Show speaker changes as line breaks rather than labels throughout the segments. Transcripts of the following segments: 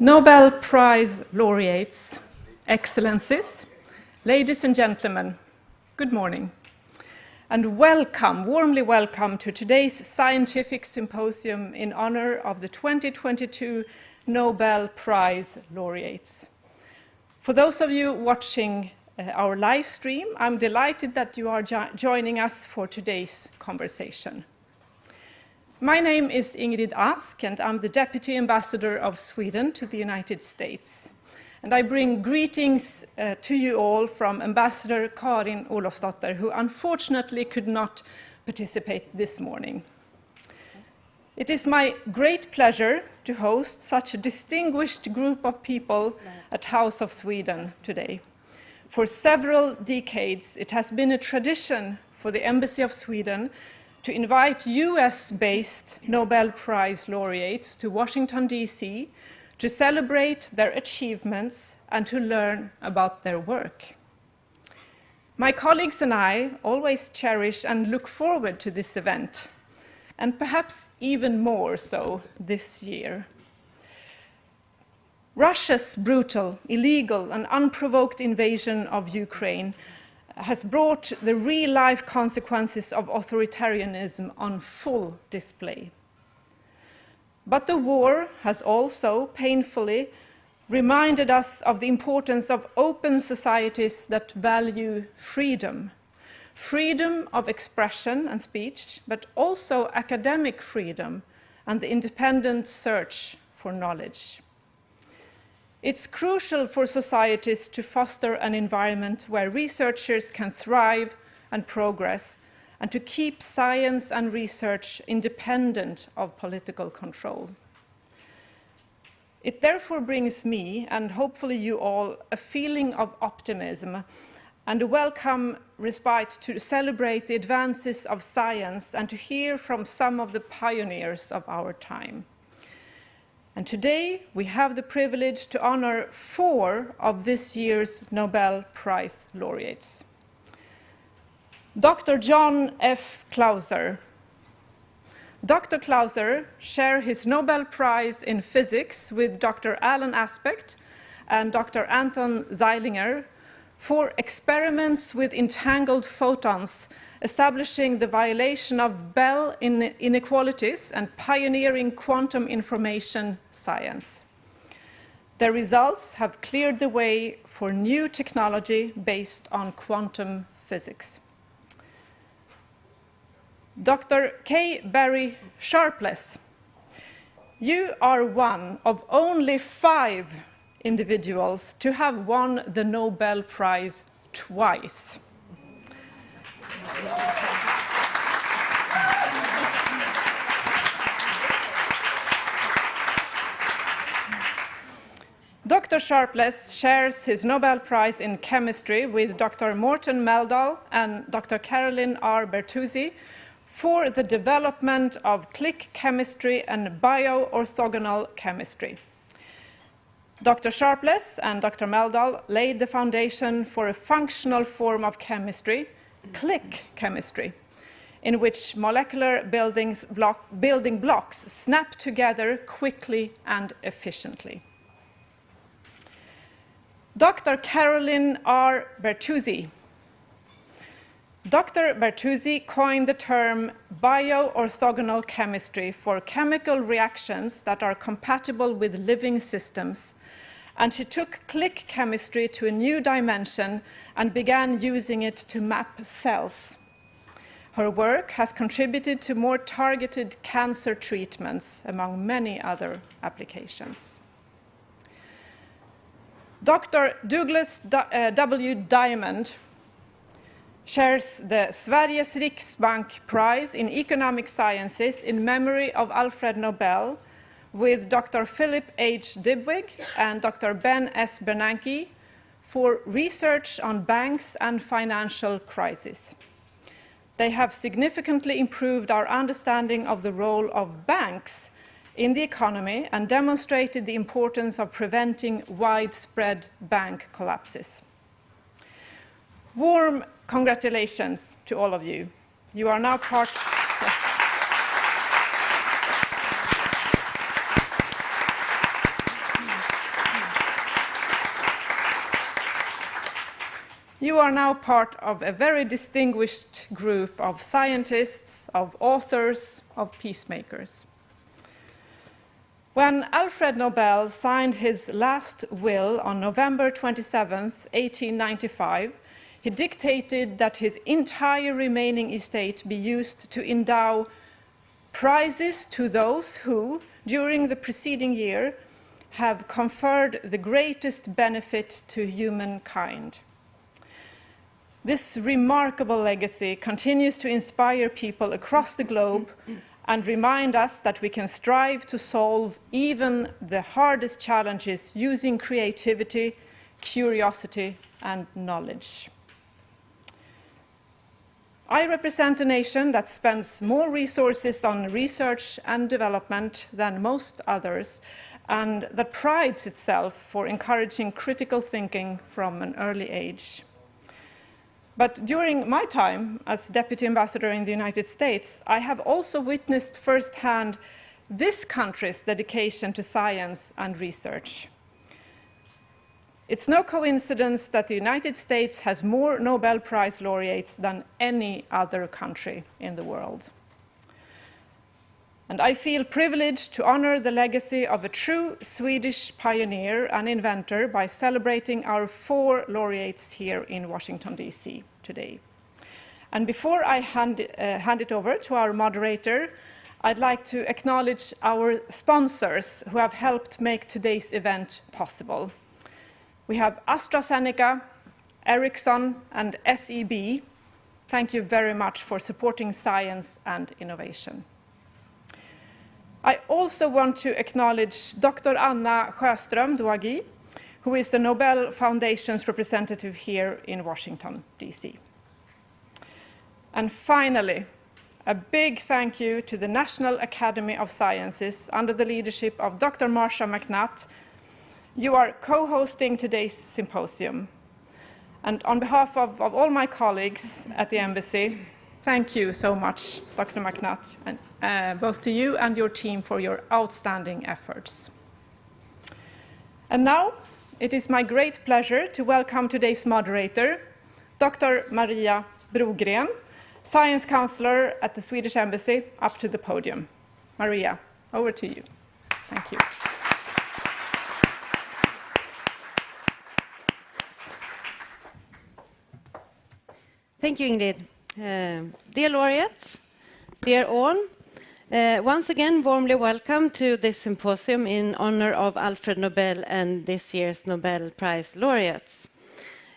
Nobel Prize Laureates, Excellencies, ladies and gentlemen, good morning, and welcome, warmly welcome to today's Scientific Symposium in honor of the 2022 Nobel Prize Laureates. For those of you watching our live stream, I'm delighted that you are joining us for today's conversation. My name is Ingrid Ask, and I'm the Deputy Ambassador of Sweden to the United States. And I bring greetings to you all from Ambassador Carolyn, who unfortunately could not participate this morning. It is my great pleasure to host such a distinguished group of people at House of Sweden today. For several decades, it has been a tradition for the Embassy of Sweden to invite US-based Nobel Prize laureates to Washington, D.C. to celebrate their achievements and to learn about their work. My colleagues and I always cherish and look forward to this event, and perhaps even more so this year. Russia's brutal, illegal, and unprovoked invasion of Ukraine has brought the real-life consequences of authoritarianism on full display. But the war has also painfully reminded us of the importance of open societies that value freedom. Freedom of expression and speech, but also academic freedom and the independent search for knowledge. It's crucial for societies to foster an environment where researchers can thrive and progress, and to keep science and research independent of political control. It therefore brings me, and hopefully you all, a feeling of optimism and a welcome respite to celebrate the advances of science and to hear from some of the pioneers of our time. And today, we have the privilege to honor 4 of this year's Nobel Prize laureates. Dr. John F. Clauser. Dr. Clauser shared his Nobel Prize in Physics with Dr. Alan Aspect and Dr. Anton Zeilinger for experiments with entangled photons, establishing the violation of Bell inequalities and pioneering quantum information science. Their results have cleared the way for new technology based on quantum physics. Dr. K. Barry Sharpless, you are one of only 5 individuals to have won the Nobel Prize twice. Dr. Sharpless shares his Nobel Prize in Chemistry with Dr. Morten Meldal and Dr. Carolyn R. Bertozzi for the development of click chemistry and bioorthogonal chemistry. Dr. Sharpless and Dr. Meldal laid the foundation for a functional form of chemistry, click chemistry, in which molecular building blocks snap together quickly and efficiently. Dr. Carolyn R. Bertozzi. Dr. Bertozzi coined the term bioorthogonal chemistry for chemical reactions that are compatible with living systems, and she took click chemistry to a new dimension and began using it to map cells. Her work has contributed to more targeted cancer treatments, among many other applications. Dr. Douglas W. Diamond shares the Sveriges Riksbank Prize in Economic Sciences in memory of Alfred Nobel with Dr. Philip H. Dybvig and Dr. Ben S. Bernanke for research on banks and financial crises. They have significantly improved our understanding of the role of banks in the economy and demonstrated the importance of preventing widespread bank collapses. Warm congratulations to all of you. You are now part. Yes. You are now part of a very distinguished group of scientists, of authors, of peacemakers. When Alfred Nobel signed his last will on November 27, 1895, he dictated that his entire remaining estate be used to endow prizes to those who, during the preceding year, have conferred the greatest benefit to humankind. This remarkable legacy continues to inspire people across the globe and remind us that we can strive to solve even the hardest challenges using creativity, curiosity, and knowledge. I represent a nation that spends more resources on research and development than most others, and that prides itself for encouraging critical thinking from an early age. But during my time as Deputy Ambassador in the United States, I have also witnessed firsthand this country's dedication to science and research. It's no coincidence that the United States has more Nobel Prize laureates than any other country in the world. And I feel privileged to honor the legacy of a true Swedish pioneer and inventor by celebrating our 4 laureates here in Washington, D.C. today. And before I hand it over to our moderator, I'd like to acknowledge our sponsors who have helped make today's event possible. We have AstraZeneca, Ericsson, and SEB. Thank you very much for supporting science and innovation. I also want to acknowledge Dr. Anna Sjöström-Douagi, who is the Nobel Foundation's representative here in Washington, D.C. And finally, a big thank you to the National Academy of Sciences under the leadership of Dr. Marsha McNutt. You are co-hosting today's symposium. And on behalf of all my colleagues at the embassy, thank you so much, Dr. McNutt, and both to you and your team for your outstanding efforts. And now, it is my great pleasure to welcome today's moderator, Dr. Maria Brogren, Science Counselor at the Swedish Embassy, up to the podium. Maria, over to you. Thank you.
Thank you, Ingrid. Dear laureates, dear all, once again, warmly welcome to this symposium in honor of Alfred Nobel and this year's Nobel Prize Laureates.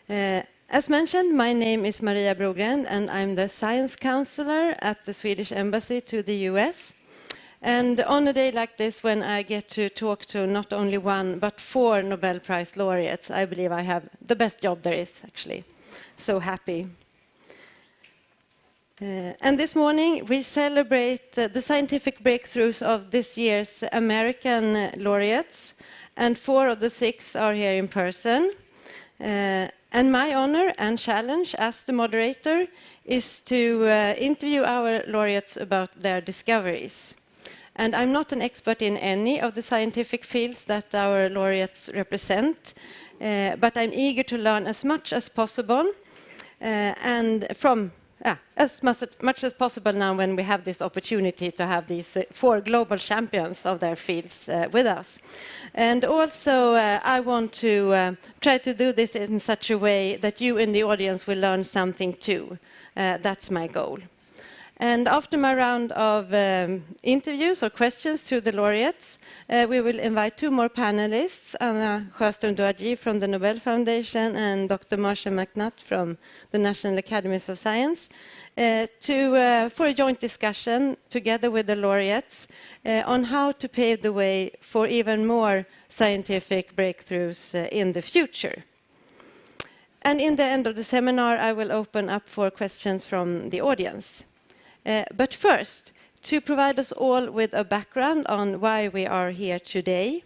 As mentioned, my name is Maria Brogren, and I'm the Science Counselor at the Swedish Embassy to the US. And on a day like this, when I get to talk to not only 1, but 4 Nobel Prize Laureates, I believe I have the best job there is, actually. So happy. And this morning, we celebrate the scientific breakthroughs of this year's American laureates, and 4 of the 6 are here in person. And my honor and challenge as the moderator is to interview our laureates about their discoveries. And I'm not an expert in any of the scientific fields that our laureates represent, but I'm eager to learn as much as possible and from as much as possible now when we have this opportunity to have these 4 global champions of their fields with us. And also, I want to try to do this in such a way that you in the audience will learn something too. That's my goal. And after my round of interviews or questions to the laureates, we will invite 2 more panelists, Anna Sjöström-Douagi from the Nobel Foundation and Dr. Marsha McNutt from the National Academies of Science, for a joint discussion together with the laureates on how to pave the way for even more scientific breakthroughs in the future. And in the end of the seminar, I will open up for questions from the audience. But first, to provide us all with a background on why we are here today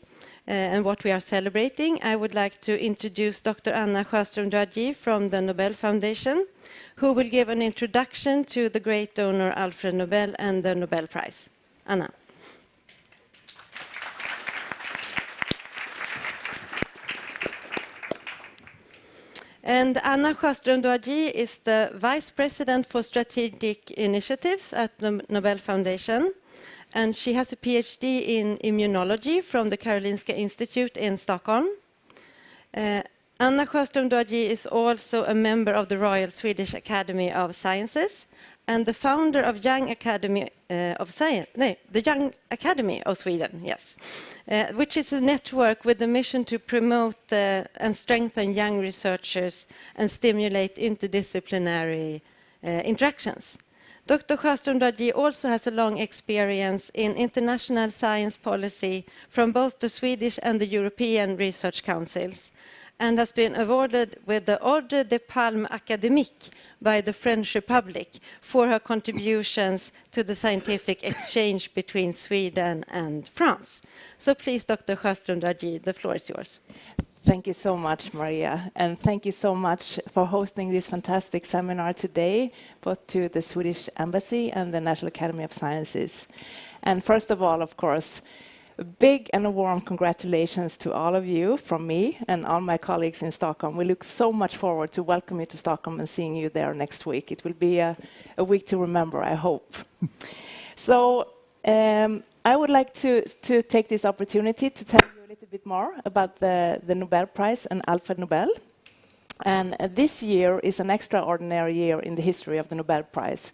and what we are celebrating, I would like to introduce Dr. Anna Sjöström-Douagi from the Nobel Foundation, who will give an introduction to the great donor Alfred Nobel and the Nobel Prize. Anna. And Anna Sjöström Doagi is the Vice President for Strategic Initiatives at the Nobel Foundation. And she has a PhD in immunology from the Karolinska Institute in Stockholm. Anna Sjöström Doagi is also a member of the Royal Swedish Academy of Sciences and the founder of Young Academy of Science, the Young Academy of Sweden, yes, which is a network with the mission to promote and strengthen young researchers and stimulate interdisciplinary interactions. Dr. Sjöström Doagi also has a long experience in international science policy from both the Swedish and the European research councils, and has been awarded with the Ordre de Palme Académique by the French Republic for her contributions to the scientific exchange between Sweden and France. So please, Dr. Sjöström Doagi, the floor is yours.
Thank you so much, Maria, and thank you so much for hosting this fantastic seminar today, both to the Swedish Embassy and the National Academy of Sciences. And first of all, of course, a big and a warm congratulations to all of you from me and all my colleagues in Stockholm. We look so much forward to welcome you to Stockholm and seeing you there next week. It will be a week to remember, I hope. So I would like to take this opportunity to tell you a little bit more about the Nobel Prize and Alfred Nobel. And this year is an extraordinary year in the history of the Nobel Prize.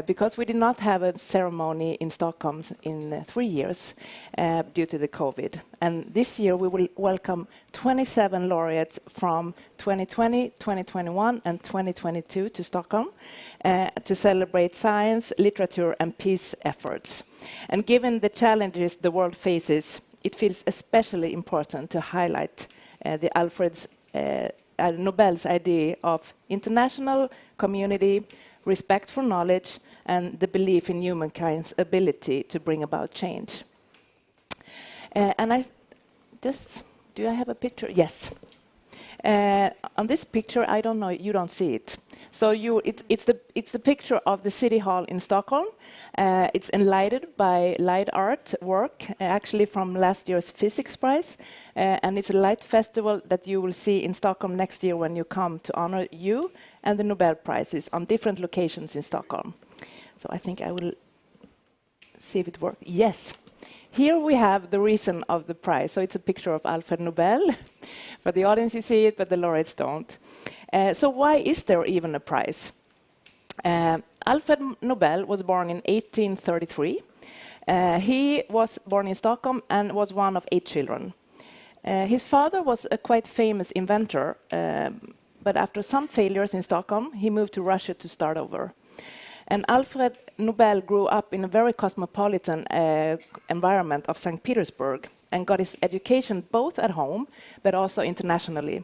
Because we did not have a ceremony in Stockholm in 3 years due to the COVID. And this year we will welcome 27 laureates from 2020, 2021 and 2022 to Stockholm to celebrate science, literature and peace efforts. And given the challenges the world faces, it feels especially important to highlight the Alfred's Nobel's idea of international community, respect for knowledge, and the belief in humankind's ability to bring about change. And I just, do I have a picture? Yes. On this picture, I don't know, you don't see it. So it's the picture of the City Hall in Stockholm. It's enlightened by light art work, actually from last year's Physics Prize. And it's a light festival that you will see in Stockholm next year when you come to honor you and the Nobel Prizes on different locations in Stockholm. So I think I will see if it works. Yes. Here we have the reason of the prize. So it's a picture of Alfred Nobel. For the audience you see it, but the laureates don't. So why is there even a prize? Alfred Nobel was born in 1833. He was born in Stockholm and was one of 8 children. His father was a quite famous inventor, but after some failures in Stockholm, he moved to Russia to start over. And Alfred Nobel grew up in a very cosmopolitan environment of St. Petersburg and got his education both at home, but also internationally.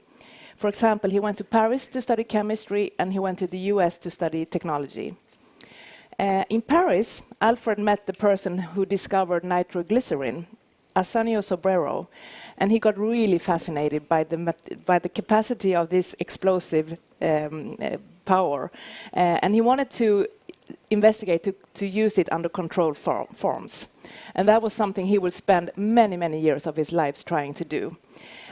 For example, he went to Paris to study chemistry, and he went to the US to study technology. In Paris, Alfred met the person who discovered nitroglycerin, Arsenio Sobrero, and he got really fascinated by the capacity of this explosive power, and he wanted to investigate to use it under controlled forms. And that was something he would spend many, many years of his life trying to do.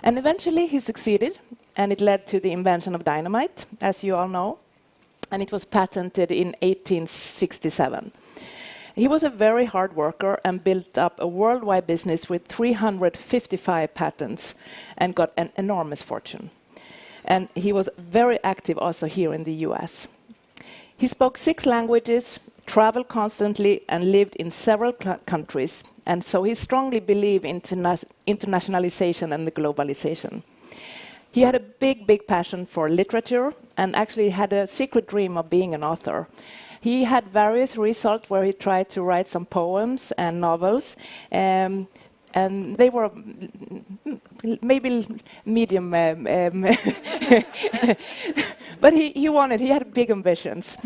And eventually he succeeded, and it led to the invention of dynamite, as you all know, and it was patented in 1867. He was a very hard worker and built up a worldwide business with 355 patents and got an enormous fortune. And he was very active also here in the US. He spoke 6 languages, traveled constantly, and lived in several countries. And so he strongly believed in internationalization and the globalization. He had a big, big passion for literature and actually had a secret dream of being an author. He had various results where he tried to write some poems and novels, and they were maybe medium, but he had big ambitions,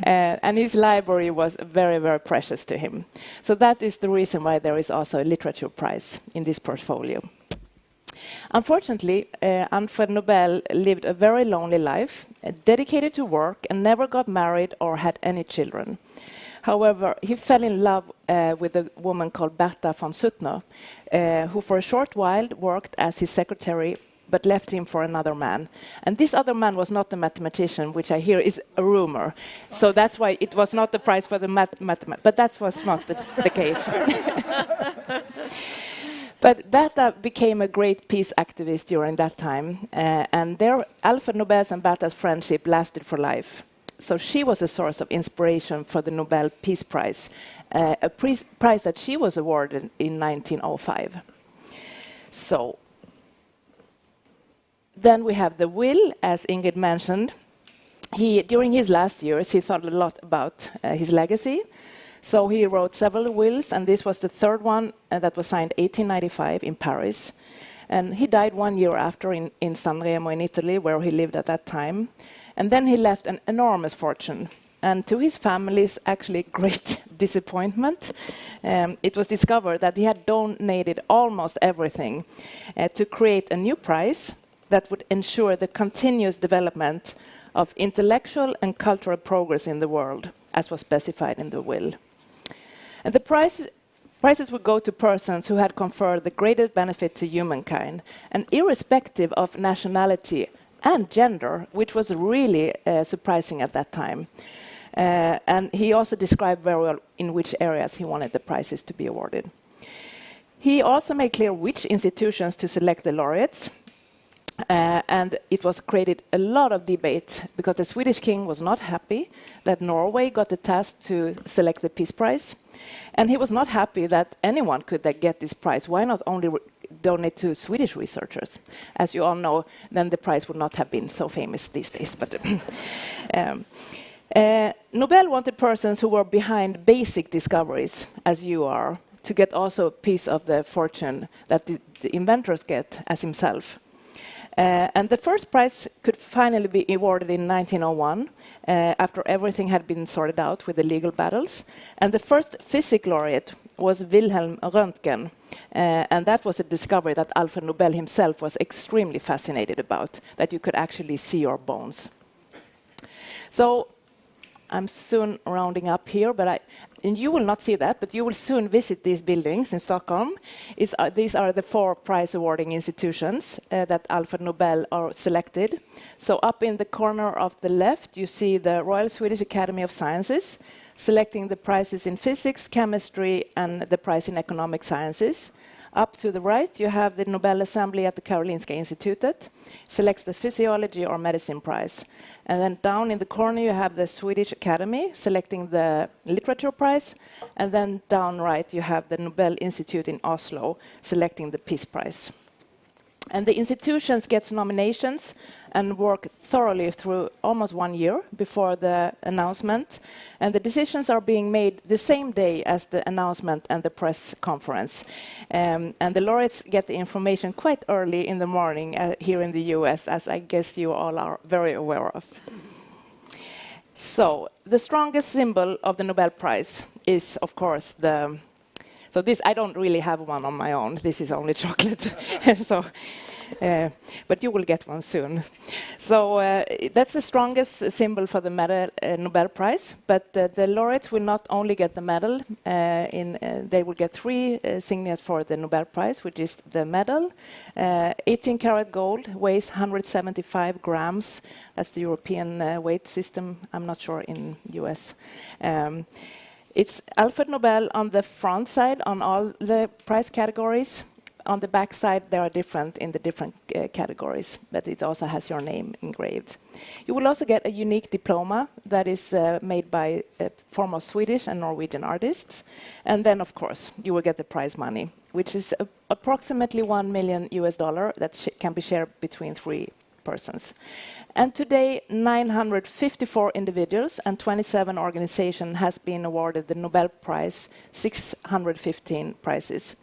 and his library was very, very precious to him. So that is the reason why there is also a literature prize in this portfolio. Unfortunately, Alfred Nobel lived a very lonely life, dedicated to work, and never got married or had any children. However, he fell in love with a woman called Bertha von Suttner, who for a short while worked as his secretary but left him for another man. And this other man was not a mathematician, which I hear is a rumor. So that's why it was not the prize for the mathematician. But that was not the case. But Berta became a great peace activist during that time, and their Alfred Nobel's and Berta's friendship lasted for life. So she was a source of inspiration for the Nobel Peace Prize, a prize that she was awarded in 1905. So then we have the will, as Ingrid mentioned. During his last years, he thought a lot about his legacy. So he wrote several wills, and this was the third one that was signed 1895 in Paris. And he died 1 year after in San Remo in Italy, where he lived at that time. And then he left an enormous fortune. And to his family's actually great disappointment, it was discovered that he had donated almost everything to create a new prize that would ensure the continuous development of intellectual and cultural progress in the world, as was specified in the will. And the prizes would go to persons who had conferred the greatest benefit to humankind, and irrespective of nationality and gender, which was really surprising at that time. And he also described very well in which areas he wanted the prizes to be awarded. He also made clear which institutions to select the laureates. And it was created a lot of debate because the Swedish king was not happy that Norway got the task to select the Peace Prize. And he was not happy that anyone could get this prize. Why not only donate to Swedish researchers? As you all know, then the prize would not have been so famous these days. But Nobel wanted persons who were behind basic discoveries, as you are, to get also a piece of the fortune that the inventors get as himself. And the first prize could finally be awarded in 1901, after everything had been sorted out with the legal battles. And the first physics laureate was Wilhelm Röntgen. And that was a discovery that Alfred Nobel himself was extremely fascinated about, that you could actually see your bones. So I'm soon rounding up here, and you will not see that, but you will soon visit these buildings in Stockholm. These are the 4 prize awarding institutions that Alfred Nobel are selected. So up in the corner of the left, you see the Royal Swedish Academy of Sciences, selecting the prizes in physics, chemistry, and the prize in economic sciences. Up to the right, you have the Nobel Assembly at the Karolinska Institutet, selects the Physiology or Medicine Prize. And then down in the corner, you have the Swedish Academy, selecting the Literature Prize. And then down right, you have the Nobel Institute in Oslo, selecting the Peace Prize. And the institutions get nominations and work thoroughly through almost 1 year before the announcement. And the decisions are being made the same day as the announcement and the press conference. And the laureates get the information quite early in the morning here in the US, as I guess you all are very aware of. So the strongest symbol of the Nobel Prize is, of course, so this, I don't really have one on my own. This is only chocolate. But you will get one soon. So that's the strongest symbol for the Nobel Prize. But the laureates will not only get the medal, they will get 3 signatures for the Nobel Prize, which is the medal. 18-karat gold, weighs 175 grams. That's the European weight system. I'm not sure in US. It's Alfred Nobel on the front side on all the prize categories. On the back side, they are different in the different categories, but it also has your name engraved. You will also get a unique diploma that is made by foremost Swedish and Norwegian artists. And then, of course, you will get the prize money, which is approximately $1 million that can be shared between 3 persons. And today, 954 individuals and 27 organizations has been awarded the Nobel Prize, 615 prizes.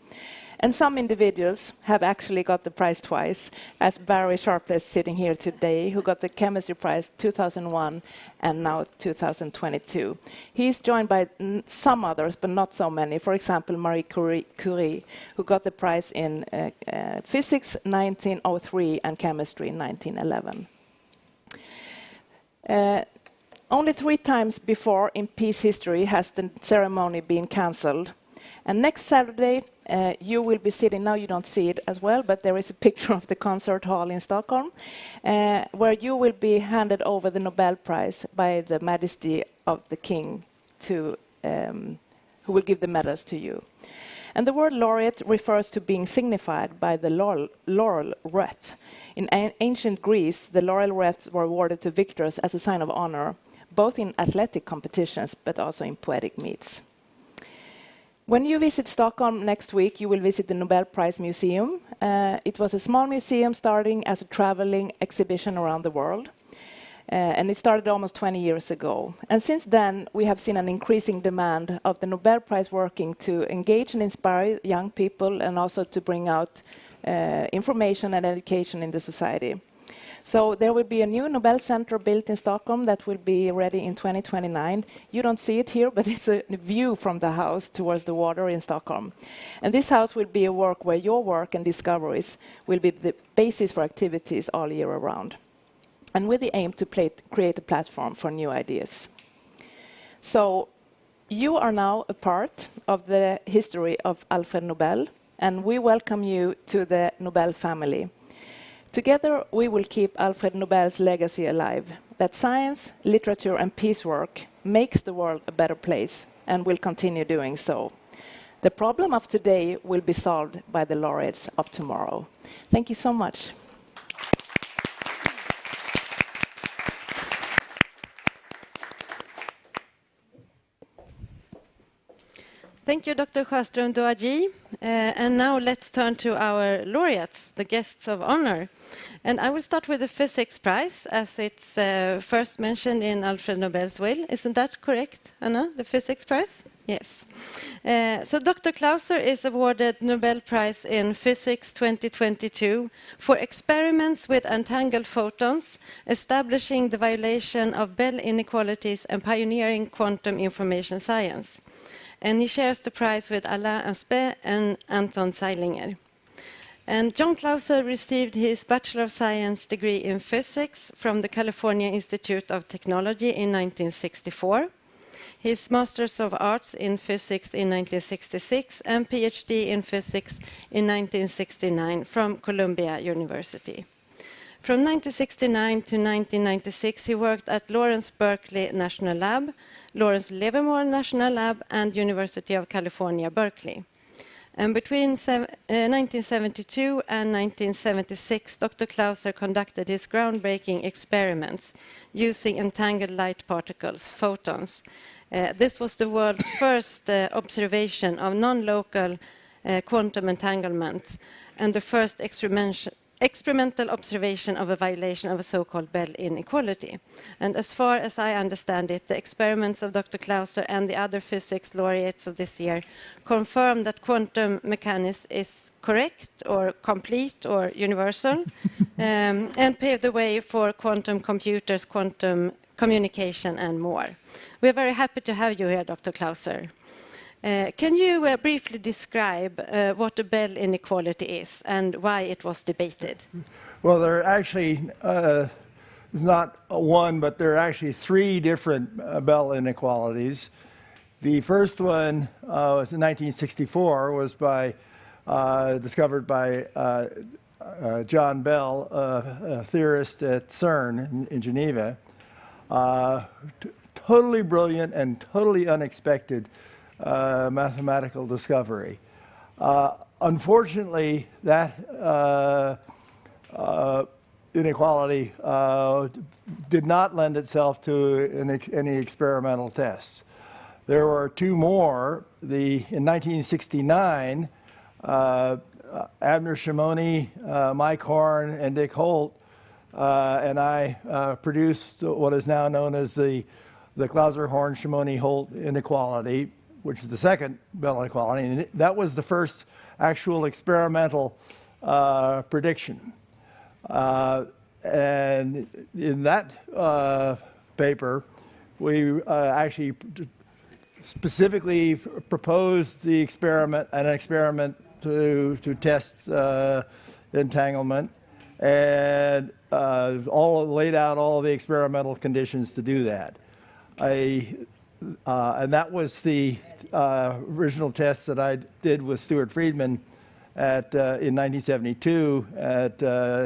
And some individuals have actually got the prize twice, as Barry Sharpless sitting here today, who got the Chemistry Prize 2001 and now 2022. He's joined by some others, but not so many. For example, Marie Curie, who got the prize in physics 1903 and chemistry in 1911. Only 3 times before in peace history has the ceremony been cancelled. And next Saturday, you will be sitting, now you don't see it as well, but there is a picture of the concert hall in Stockholm, where you will be handed over the Nobel Prize by the Majesty of the King, who will give the medals to you. And the word laureate refers to being signified by the laurel wreath. In ancient Greece, the laurel wreaths were awarded to victors as a sign of honor, both in athletic competitions but also in poetic meets. When you visit Stockholm next week, you will visit the Nobel Prize Museum. It was a small museum starting as a traveling exhibition around the world. And it started almost 20 years ago. And since then, we have seen an increasing demand of the Nobel Prize working to engage and inspire young people and also to bring out information and education in the society. So there will be a new Nobel Center built in Stockholm that will be ready in 2029. You don't see it here, but it's a view from the house towards the water in Stockholm. And this house will be a work where your work and discoveries will be the basis for activities all year around, and with the aim to create a platform for new ideas. So you are now a part of the history of Alfred Nobel, and we welcome you to the Nobel family. Together, we will keep Alfred Nobel's legacy alive, that science, literature, and peace work makes the world a better place, and will continue doing so. The problem of today will be solved by the laureates of tomorrow. Thank you so much.
Thank you, Dr. Sjöström Doaji. And now let's turn to our laureates, the guests of honor. And I will start with the Physics Prize, as it's first mentioned in Alfred Nobel's will. Isn't that correct, Anna, the Physics Prize? Yes. So Dr. Clauser is awarded Nobel Prize in Physics 2022 for experiments with entangled photons, establishing the violation of Bell inequalities and pioneering quantum information science. And he shares the prize with Alain Aspect and Anton Zeilinger. And John Clauser received his Bachelor of Science degree in Physics from the California Institute of Technology in 1964, his Masters of Arts in Physics in 1966, and PhD in Physics in 1969 from Columbia University. From 1969 to 1996, he worked at Lawrence Berkeley National Lab, Lawrence Livermore National Lab, and University of California, Berkeley. And between 1972 and 1976, Dr. Clauser conducted his groundbreaking experiments using entangled light particles, photons. This was the world's first observation of non-local quantum entanglement and the first experimental observation of a violation of a so-called Bell inequality. And as far as I understand it, the experiments of Dr. Clauser and the other physics laureates of this year confirm that quantum mechanics is correct or complete or universal and pave the way for quantum computers, quantum communication, and more. We're very happy to have you here, Dr. Clauser. Can you briefly describe what the Bell inequality is and why it was debated?
Well, there are actually not one, but there are actually three different Bell inequalities. The first one was in 1964, was discovered by John Bell, a theorist at CERN in Geneva. Totally brilliant and totally unexpected mathematical discovery. Unfortunately, that inequality did not lend itself to any experimental tests. There were two more. In 1969, Abner Shimoni, Mike Horn, and Dick Holt and I produced what is now known as the Clauser-Horn-Shimoni-Holt inequality, which is the second Bell inequality, and that was the first actual experimental prediction. And in that paper, we actually specifically proposed an experiment to test entanglement, and laid out all the experimental conditions to do that. And that was the original test that I did with Stuart Friedman in 1972 at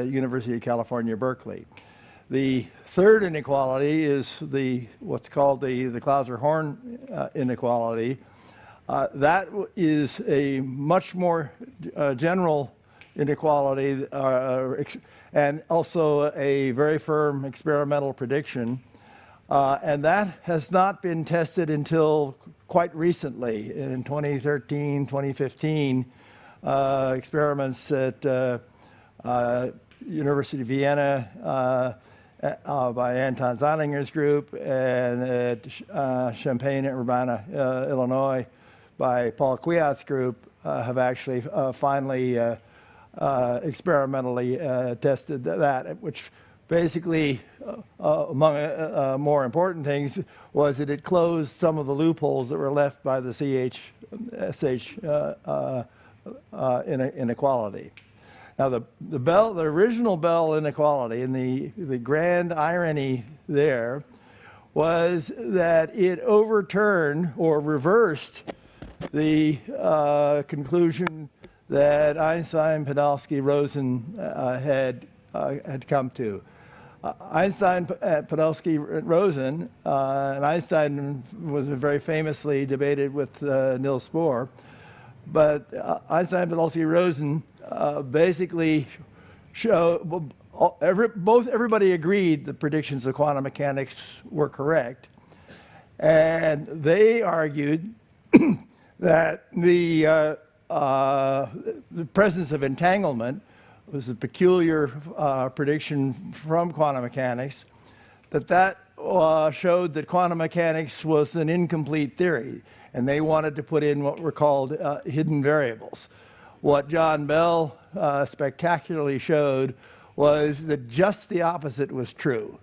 University of California, Berkeley. The third inequality is what's called the Clauser-Horn inequality. That is a much more general inequality and also a very firm experimental prediction. And that has not been tested until quite recently, in 2013, 2015. Experiments at University of Vienna by Anton Zeilinger's group, and at Champaign-Urbana, Illinois, by Paul Kwiat's group, have actually finally experimentally tested that, which basically, among more important things, was that it closed some of the loopholes that were left by the CH-SH inequality. Now, the original Bell inequality, and the grand irony there was that it overturned or reversed the conclusion that Einstein, Podolsky, Rosen had come to. Einstein, Podolsky, Rosen, and Einstein was very famously debated with Niels Bohr, but Einstein, Podolsky, Rosen basically show everybody agreed the predictions of quantum mechanics were correct, and they argued that the presence of entanglement was a peculiar prediction from quantum mechanics, that showed that quantum mechanics was an incomplete theory, and they wanted to put in what were called hidden variables. What John Bell spectacularly showed was that just the opposite was true,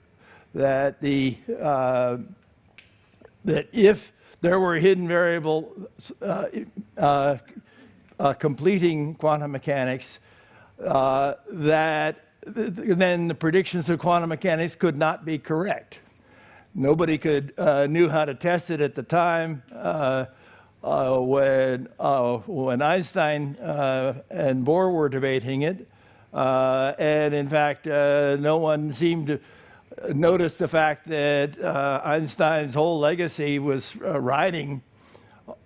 that that if there were hidden variables completing quantum mechanics, that then the predictions of quantum mechanics could not be correct. Nobody knew how to test it at the time. When Einstein and Bohr were debating it, and in fact, no one seemed to notice the fact that Einstein's whole legacy was riding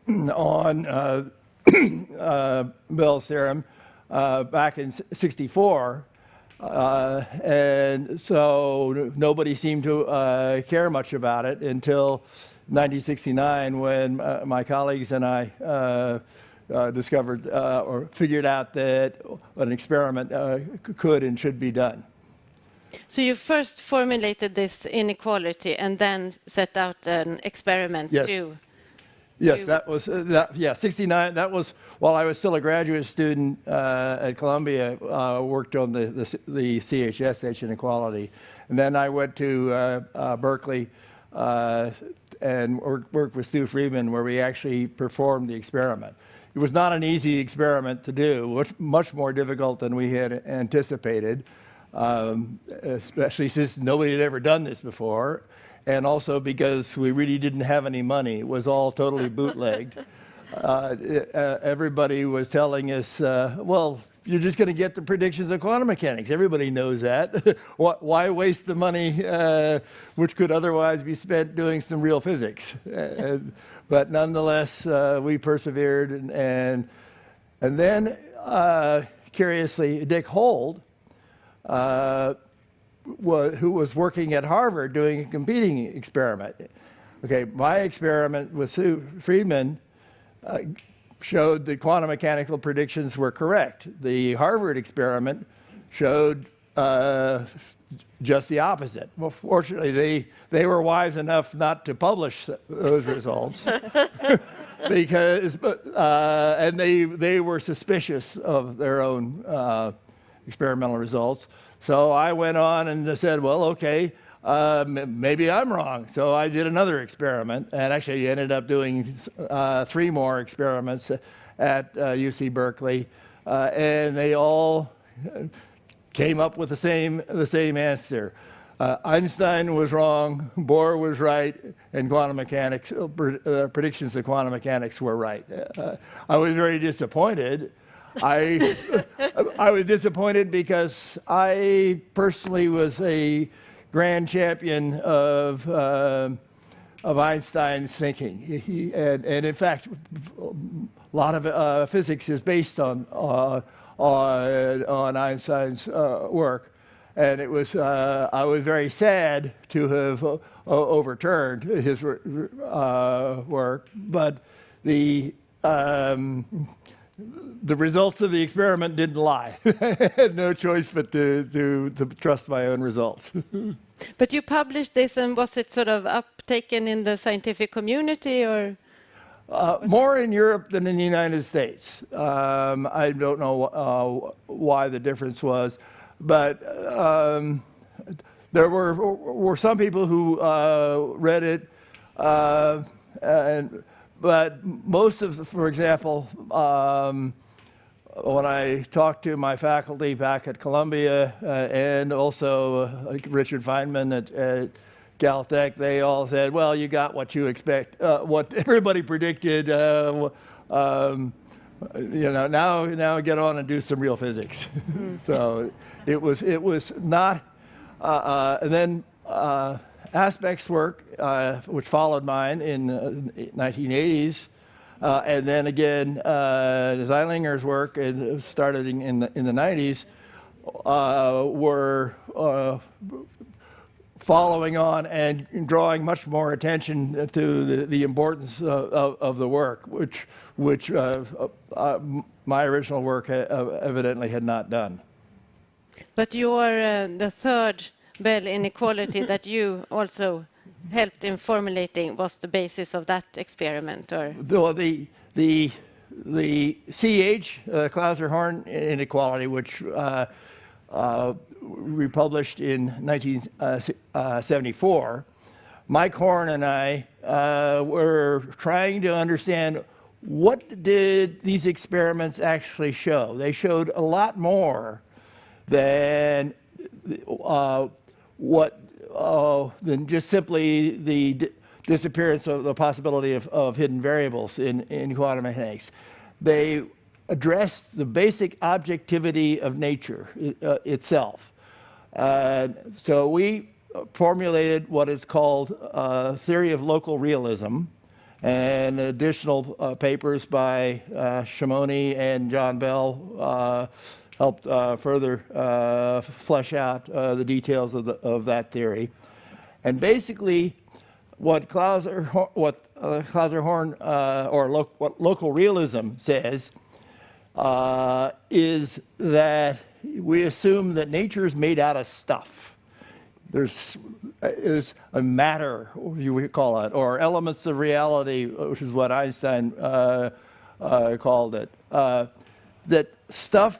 on Bell's theorem back in '64, and so nobody seemed to care much about it until 1969, when my colleagues and I discovered or figured out that an experiment could and should be done.
So you first formulated this inequality and then set out an experiment to...
Yes, that was 69. That was while I was still a graduate student at Columbia. Worked on the CH-SH inequality, and then I went to Berkeley and worked with Stu Friedman, where we actually performed the experiment. It was not an easy experiment to do, much more difficult than we had anticipated, especially since nobody had ever done this before. And also because we really didn't have any money. It was all totally bootlegged. Everybody was telling us, well, you're just going to get the predictions of quantum mechanics. Everybody knows that. Why waste the money which could otherwise be spent doing some real physics? But nonetheless, we persevered. And then, curiously, Dick Hold, who was working at Harvard doing a competing experiment. Okay, my experiment with Friedman showed that quantum mechanical predictions were correct. The Harvard experiment showed just the opposite. Well, fortunately, they were wise enough not to publish those results because, and they were suspicious of their own experimental results. So I went on and said, well, okay, maybe I'm wrong. So I did another experiment, and actually ended up doing 3 more experiments at UC Berkeley, and they all came up with the same answer. Einstein was wrong, Bohr was right, and quantum mechanics predictions of quantum mechanics were right. I was very disappointed. I was disappointed because I personally was a grand champion of Einstein's thinking, and in fact, a lot of physics is based on Einstein's work, and it was I was very sad to have overturned his work, but the results of the experiment didn't lie. I had no choice but to trust my own results.
But you published this, and was it sort of uptaken in the scientific community, or?
More in Europe than in the United States. I don't know why the difference was, but there were some people who read it, but most of, for example, when I talked to my faculty back at Columbia and also Richard Feynman at Caltech, they all said, well, you got what you expect, what everybody predicted, you know, now get on and do some real physics. So it was not, and then Aspect's work, which followed mine in the 1980s, and then again, Zeilinger's work started in the 90s, were following on and drawing much more attention to the importance of the work, which my original work evidently had not done.
But you're the third Bell inequality that you also helped in formulating was the basis of that experiment, or?
The CH, Clauser-Horn inequality, which we published in 1974, Mike Horn and I were trying to understand what did these experiments actually show. They showed a lot more than than just simply the disappearance of the possibility of hidden variables in quantum mechanics. They addressed the basic objectivity of nature itself. So we formulated what is called theory of local realism, and additional papers by Shimoni and John Bell helped further flesh out the details of that theory. And basically, what Clauser-Horn what local realism says is that we assume that nature is made out of stuff. There's is a matter, you would call it, or elements of reality, which is what Einstein called it. That stuff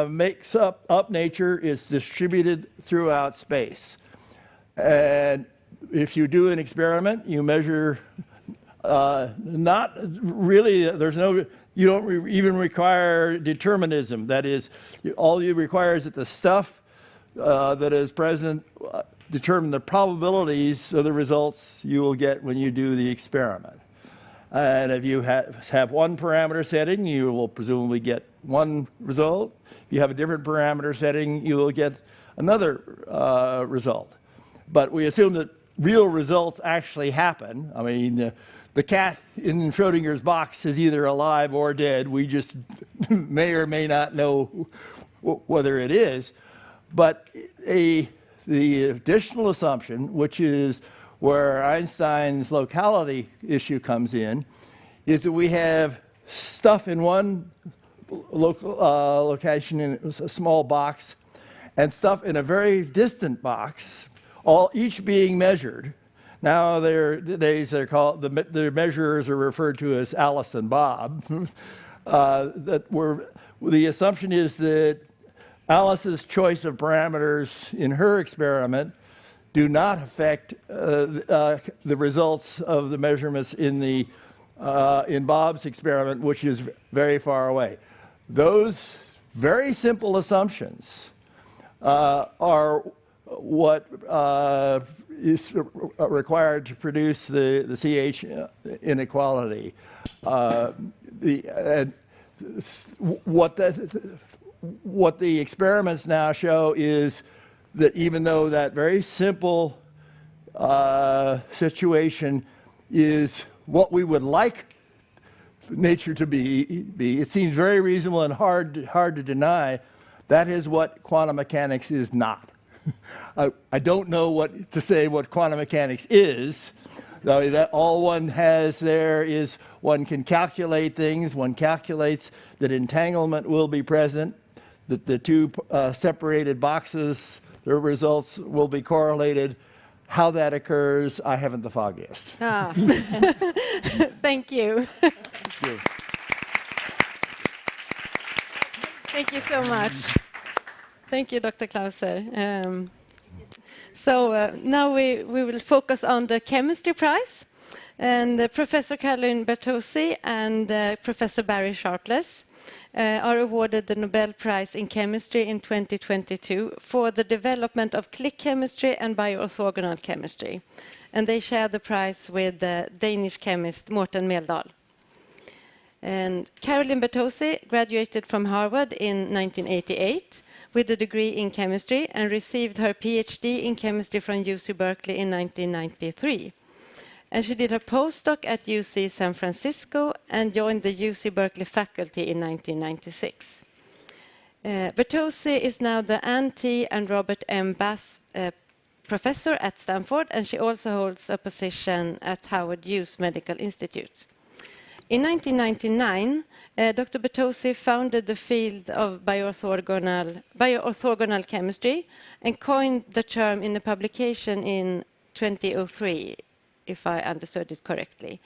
makes up nature, is distributed throughout space. And if you do an experiment, you measure, not really, you don't even require determinism. That is, all you require is that the stuff that is present determine the probabilities of the results you will get when you do the experiment. And if you have one parameter setting, you will presumably get one result. If you have a different parameter setting, you will get another result. But we assume that real results actually happen. I mean, the cat in Schrodinger's box is either alive or dead. We just may or may not know whether it is. But the additional assumption, which is where Einstein's locality issue comes in, is that we have stuff in one location in a small box and stuff in a very distant box, each being measured. Now their measurers are referred to as Alice and Bob. The assumption is that Alice's choice of parameters in her experiment do not affect the results of the measurements in Bob's experiment, which is very far away. Those very simple assumptions are what is required to produce the CH inequality. What the experiments now show is that even though that very simple situation is what we would like nature to be, it seems very reasonable and hard to deny. That is what quantum mechanics is not. I don't know what to say what quantum mechanics is. That all one has there is one can calculate things. One calculates that entanglement will be present, that the two separated boxes, their results will be correlated. How that occurs, I haven't the foggiest.
Ah. Thank you.
Thank you.
Thank you so much. Thank you, Dr. Klauser. So now we will focus on the chemistry prize. And Professor Carolyn Bertozzi and Professor Barry Sharpless are awarded the Nobel Prize in Chemistry in 2022 for the development of click chemistry and bioorthogonal chemistry. And they share the prize with the Danish chemist Morten Meldal. And Carolyn Bertozzi graduated from Harvard in 1988 with a degree in chemistry and received her PhD in chemistry from UC Berkeley in 1993. And she did her postdoc at UC San Francisco and joined the UC Berkeley faculty in 1996. Bertozzi is now the Ann T. and Robert M. Bass professor at Stanford, and she also holds a position at Howard Hughes Medical Institute. In 1999, Dr. Bertozzi founded the field of bioorthogonal chemistry and coined the term in a publication in 2003, if I understood it correctly.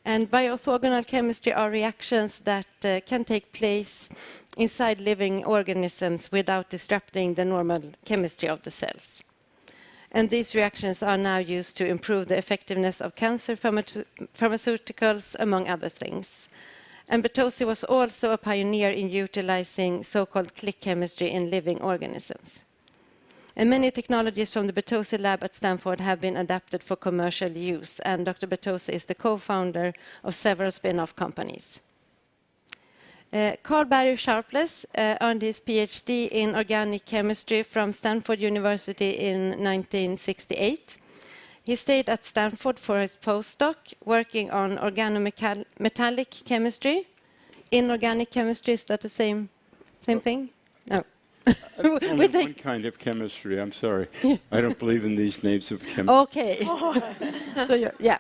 And bioorthogonal chemistry are reactions that can take place inside living organisms without disrupting the normal chemistry of the cells. And these reactions are now used to improve the effectiveness of cancer pharmaceuticals, among other things. And Bertozzi was also a pioneer in utilizing so-called click chemistry in living organisms. And many technologies from the Bertozzi lab at Stanford have been adapted for commercial use, and Dr. Bertozzi is the co-founder of several spin-off companies. Carl Barry Sharpless earned his PhD in organic chemistry from Stanford University in 1968. He stayed at Stanford for his postdoc, working on organometallic chemistry. Inorganic chemistry, is that the same thing? No.
Only one kind of chemistry, I'm sorry. I don't believe in these names of chemistry.
Okay. So yeah.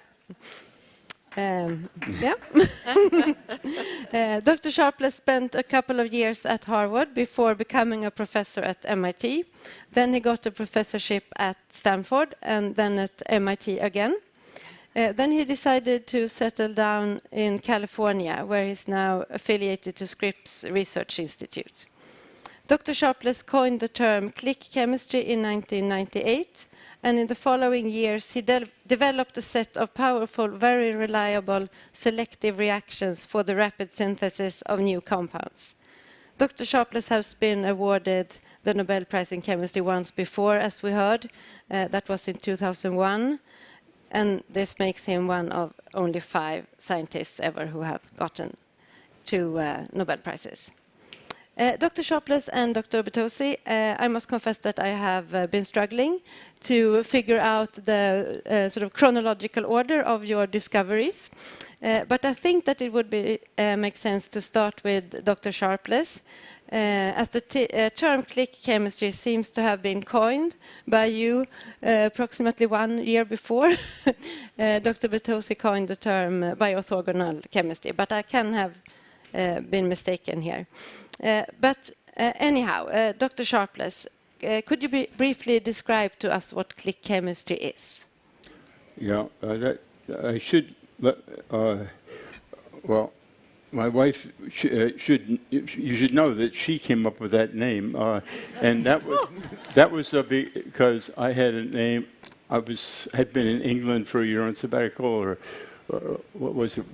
Dr. Sharpless spent a couple of years at Harvard before becoming a professor at MIT. Then he got a professorship at Stanford and then at MIT again. Then he decided to settle down in California, where he's now affiliated to Scripps Research Institute. Dr. Sharpless coined the term click chemistry in 1998, and in the following years he developed a set of powerful, very reliable, selective reactions for the rapid synthesis of new compounds. Dr. Sharpless has been awarded the Nobel Prize in Chemistry once before, as we heard. That was in 2001, and this makes him one of only 5 scientists ever who have gotten 2 Nobel Prizes. Dr. Sharpless and Dr. Bertozzi, I must confess that I have been struggling to figure out the sort of chronological order of your discoveries. But I think that it would make sense to start with Dr. Sharpless, as the term click chemistry seems to have been coined by you approximately 1 year before. Dr. Bertozzi coined the term bioorthogonal chemistry, but I can have been mistaken here. But anyhow, Dr. Sharpless, could you briefly describe to us what click chemistry is?
Yeah, I should. Well, my wife you should know that she came up with that name, and that was because I had a name. Had been in England for a year on sabbatical, or what was it?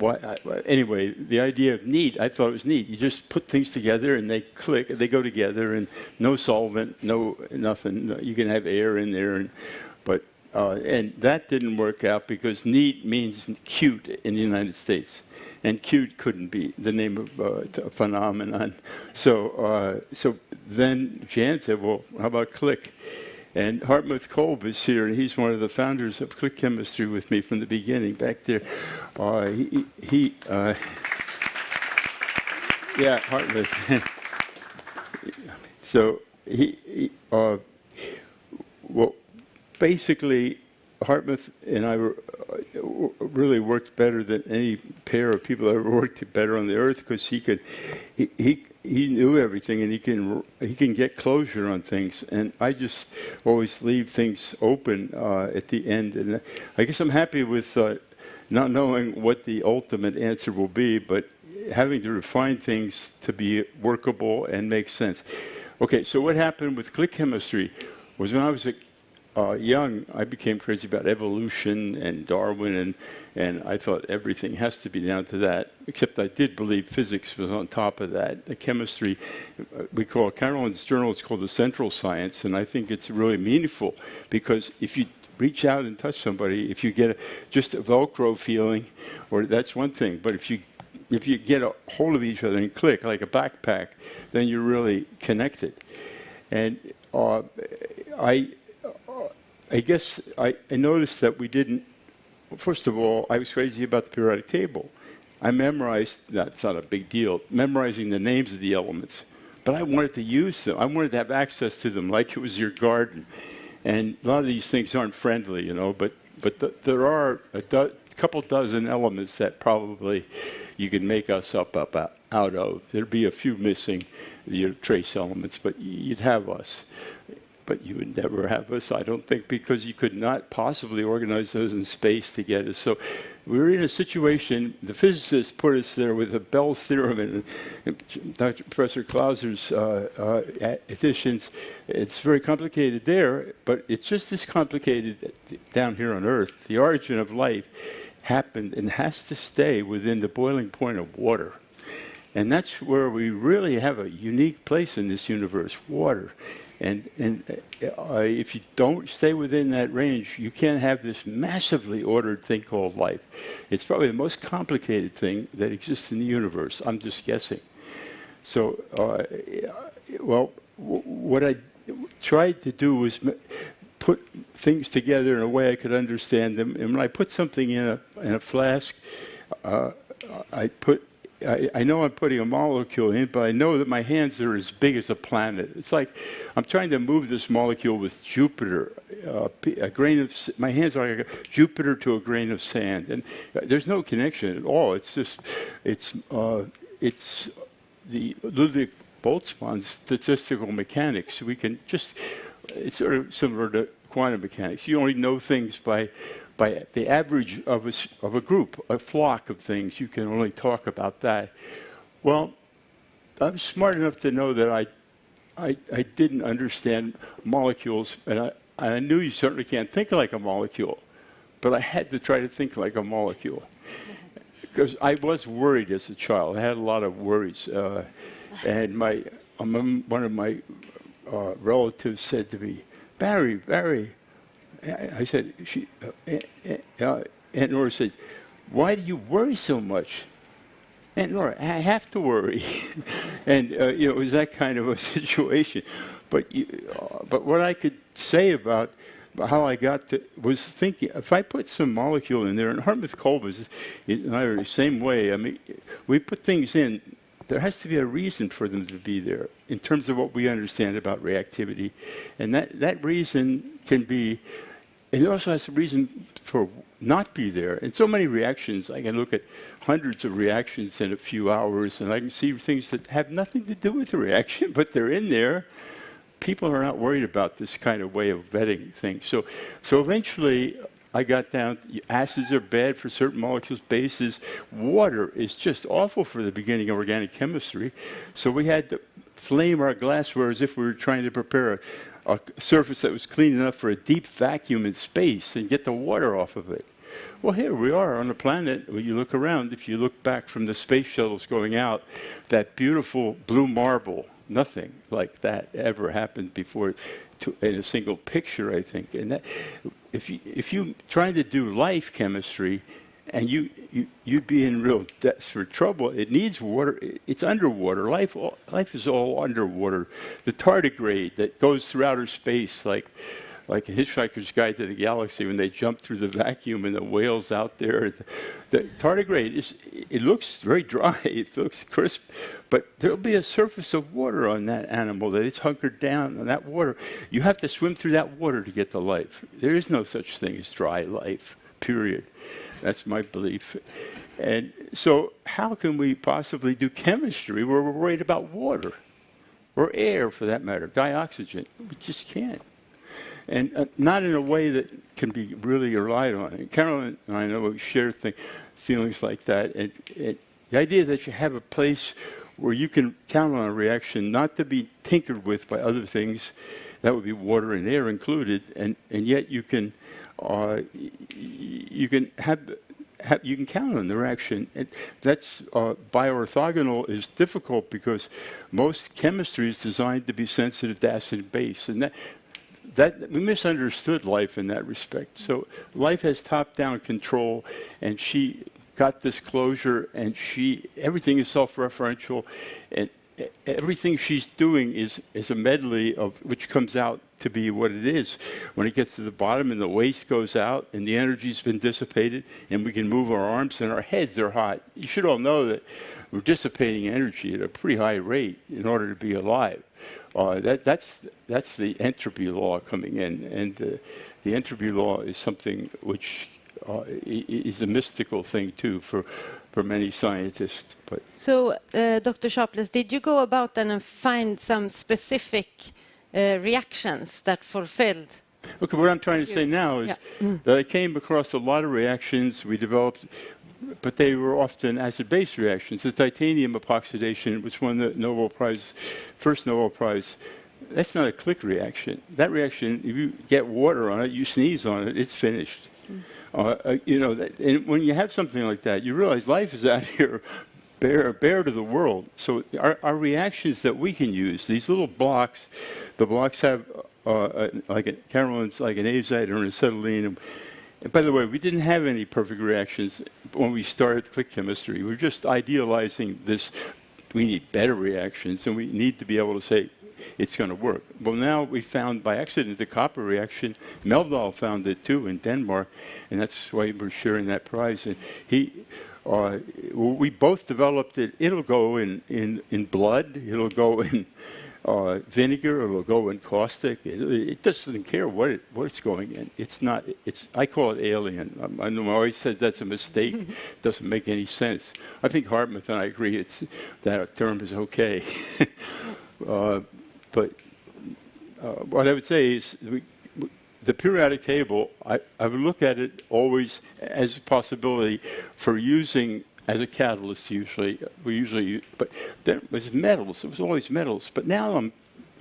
Anyway, the idea of neat, I thought it was neat. You just put things together and they click, they go together, and no solvent, no nothing. You can have air in there, but and that didn't work out because neat means cute in the United States. And cute couldn't be the name of a phenomenon. So then Jan said, well, how about click? And Hartmut Kolb is here, and he's one of the founders of click chemistry with me from the beginning, back there. Yeah, Hartmut. So well, basically, Hartmut and I really worked better than any pair of people ever worked better on the earth, because he knew everything, and he can get closure on things, and I just always leave things open at the end. And I guess I'm happy with not knowing what the ultimate answer will be, but having to refine things to be workable and make sense. Okay, so what happened with click chemistry was when I was young, I became crazy about evolution and Darwin, and I thought everything has to be down to that, except I did believe physics was on top of that. The chemistry, we call Carolyn's journal, it's called The Central Science, and I think it's really meaningful, because if you reach out and touch somebody, if you get just a Velcro feeling, or that's one thing, but if you get a hold of each other and click like a backpack, then you're really connected. And I guess I noticed that we didn't, first of all, I was crazy about the periodic table. I memorized, that's not a big deal, memorizing the names of the elements, but I wanted to use them. I wanted to have access to them like it was your garden. And a lot of these things aren't friendly, you know, but there are a couple dozen elements that probably you can make us up out of. There'd be a few missing, your trace elements, but you'd have us. But you would never have us, I don't think, because you could not possibly organize those in space to get us. So we were in a situation, the physicists put us there with the Bell's theorem and Dr. Professor Clauser's additions. It's very complicated there, but it's just as complicated down here on Earth. The origin of life happened and has to stay within the boiling point of water. And that's where we really have a unique place in this universe, water. And if you don't stay within that range, you can't have this massively ordered thing called life. It's probably the most complicated thing that exists in the universe. I'm just guessing. So, well, what I tried to do was put things together in a way I could understand them. And when I put something in a flask, I know I'm putting a molecule in, but I know that my hands are as big as a planet. It's like I'm trying to move this molecule with Jupiter. My hands are like Jupiter to a grain of sand, and there's no connection at all. It's just, it's the Ludwig Boltzmann's statistical mechanics. We can just, it's sort of similar to quantum mechanics. You only know things by the average of a group, a flock of things. You can only talk about that. Well, I'm smart enough to know that I didn't understand molecules, and I knew you certainly can't think like a molecule, but I had to try to think like a molecule. Because I was worried as a child. I had a lot of worries. And one of my relatives said to me, Barry, I said, Aunt Nora said, why do you worry so much? Aunt Nora, I have to worry. And it was that kind of a situation. But what I could say about how I got to was thinking, if I put some molecule in there, and Hartmut Kolb is the same way. I mean, we put things in, there has to be a reason for them to be there in terms of what we understand about reactivity. And that reason can be, and it also has a reason for not be there. In so many reactions, I can look at hundreds of reactions in a few hours, and I can see things that have nothing to do with the reaction, but they're in there. People are not worried about this kind of way of vetting things. So eventually, I got down, acids are bad for certain molecules, bases. Water is just awful for the beginning of organic chemistry. So we had to flame our glassware as if we were trying to prepare a surface that was clean enough for a deep vacuum in space and get the water off of it. Well, here we are on a planet. When you look around, if you look back from the space shuttles going out, that beautiful blue marble, nothing like that ever happened before. in a single picture, I think. And that, if you trying to do life chemistry, and you'd be in real desperate trouble. It needs water. It's underwater. Life is all underwater. The tardigrade that goes through outer space, like a Hitchhiker's Guide to the Galaxy, when they jump through the vacuum and the whales out there. The tardigrade it looks very dry. It looks crisp, but there'll be a surface of water on that animal that it's hunkered down on that water. You have to swim through that water to get to life. There is no such thing as dry life. Period. That's my belief. And so how can we possibly do chemistry where we're worried about water or air, for that matter, dioxygen? We just can't. And not in a way that can be really relied on. And Carolyn and I know we share feelings like that. And the idea that you have a place where you can count on a reaction not to be tinkered with by other things, that would be water and air included, and yet you can count on the reaction. That's bioorthogonal is difficult because most chemistry is designed to be sensitive to acid and base, and that we misunderstood life in that respect. So life has top-down control, and she got this closure, and everything is self-referential, and everything she's doing is a medley of which comes out to be what it is. When it gets to the bottom and the waste goes out and the energy's been dissipated and we can move our arms and our heads are hot. You should all know that we're dissipating energy at a pretty high rate in order to be alive. That's the entropy law coming in, and the entropy law is something which is a mystical thing too for many scientists. But
so, Dr. Sharpless, did you go about then and find some specific reactions that fulfilled?
Okay, what I'm trying to say now is that I came across a lot of reactions we developed, but they were often acid-base reactions. The titanium epoxidation, which won the Nobel Prize, first Nobel Prize, that's not a click reaction. That reaction, if you get water on it, you sneeze on it, it's finished. And when you have something like that, you realize life is out here bare to the world. So our reactions that we can use, these little blocks, the blocks have Carolyn's like an azide or an acetylene. And by the way, we didn't have any perfect reactions when we started click chemistry. We were just idealizing this. We need better reactions, and we need to be able to say it's going to work. Well, now we found by accident the copper reaction. Meldal found it too in Denmark, and that's why we're sharing that prize. And we both developed it. It'll go in blood. It'll go in vinegar. It'll go in caustic. It doesn't care what it's going in. It's not. I call it alien. I know I always said that's a mistake. It doesn't make any sense. I think Hartmouth and I agree. That term is okay. But what I would say is the periodic table, I would look at it always as a possibility for using as a catalyst usually. We usually use, but then it was metals. It was always metals. But now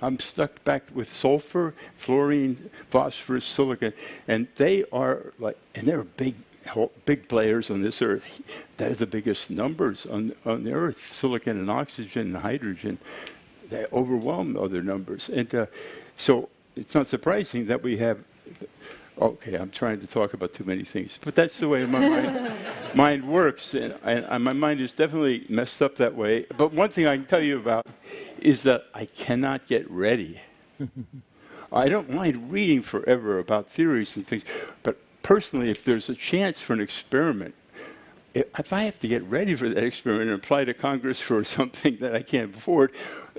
I'm stuck back with sulfur, fluorine, phosphorus, silicon, and they're big players on this earth. They're the biggest numbers on the earth. Silicon and oxygen and hydrogen. They overwhelm other numbers. And so it's not surprising that we have, okay, I'm trying to talk about too many things, but that's the way my mind works. And my mind is definitely messed up that way. But one thing I can tell you about is that I cannot get ready. I don't mind reading forever about theories and things, but personally, if there's a chance for an experiment, if I have to get ready for that experiment and apply to Congress for something that I can't afford,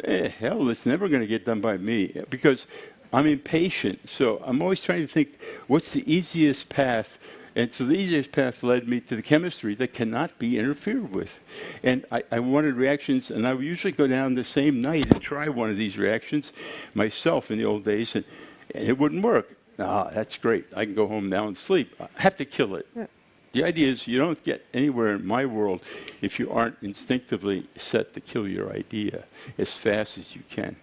hell, it's never going to get done by me because I'm impatient. So I'm always trying to think, what's the easiest path? And so the easiest path led me to the chemistry that cannot be interfered with. And I wanted reactions, and I would usually go down the same night and try one of these reactions myself in the old days, and it wouldn't work. That's great. I can go home now and sleep. I have to kill it. Yeah. The idea is you don't get anywhere in my world if you aren't instinctively set to kill your idea as fast as you can.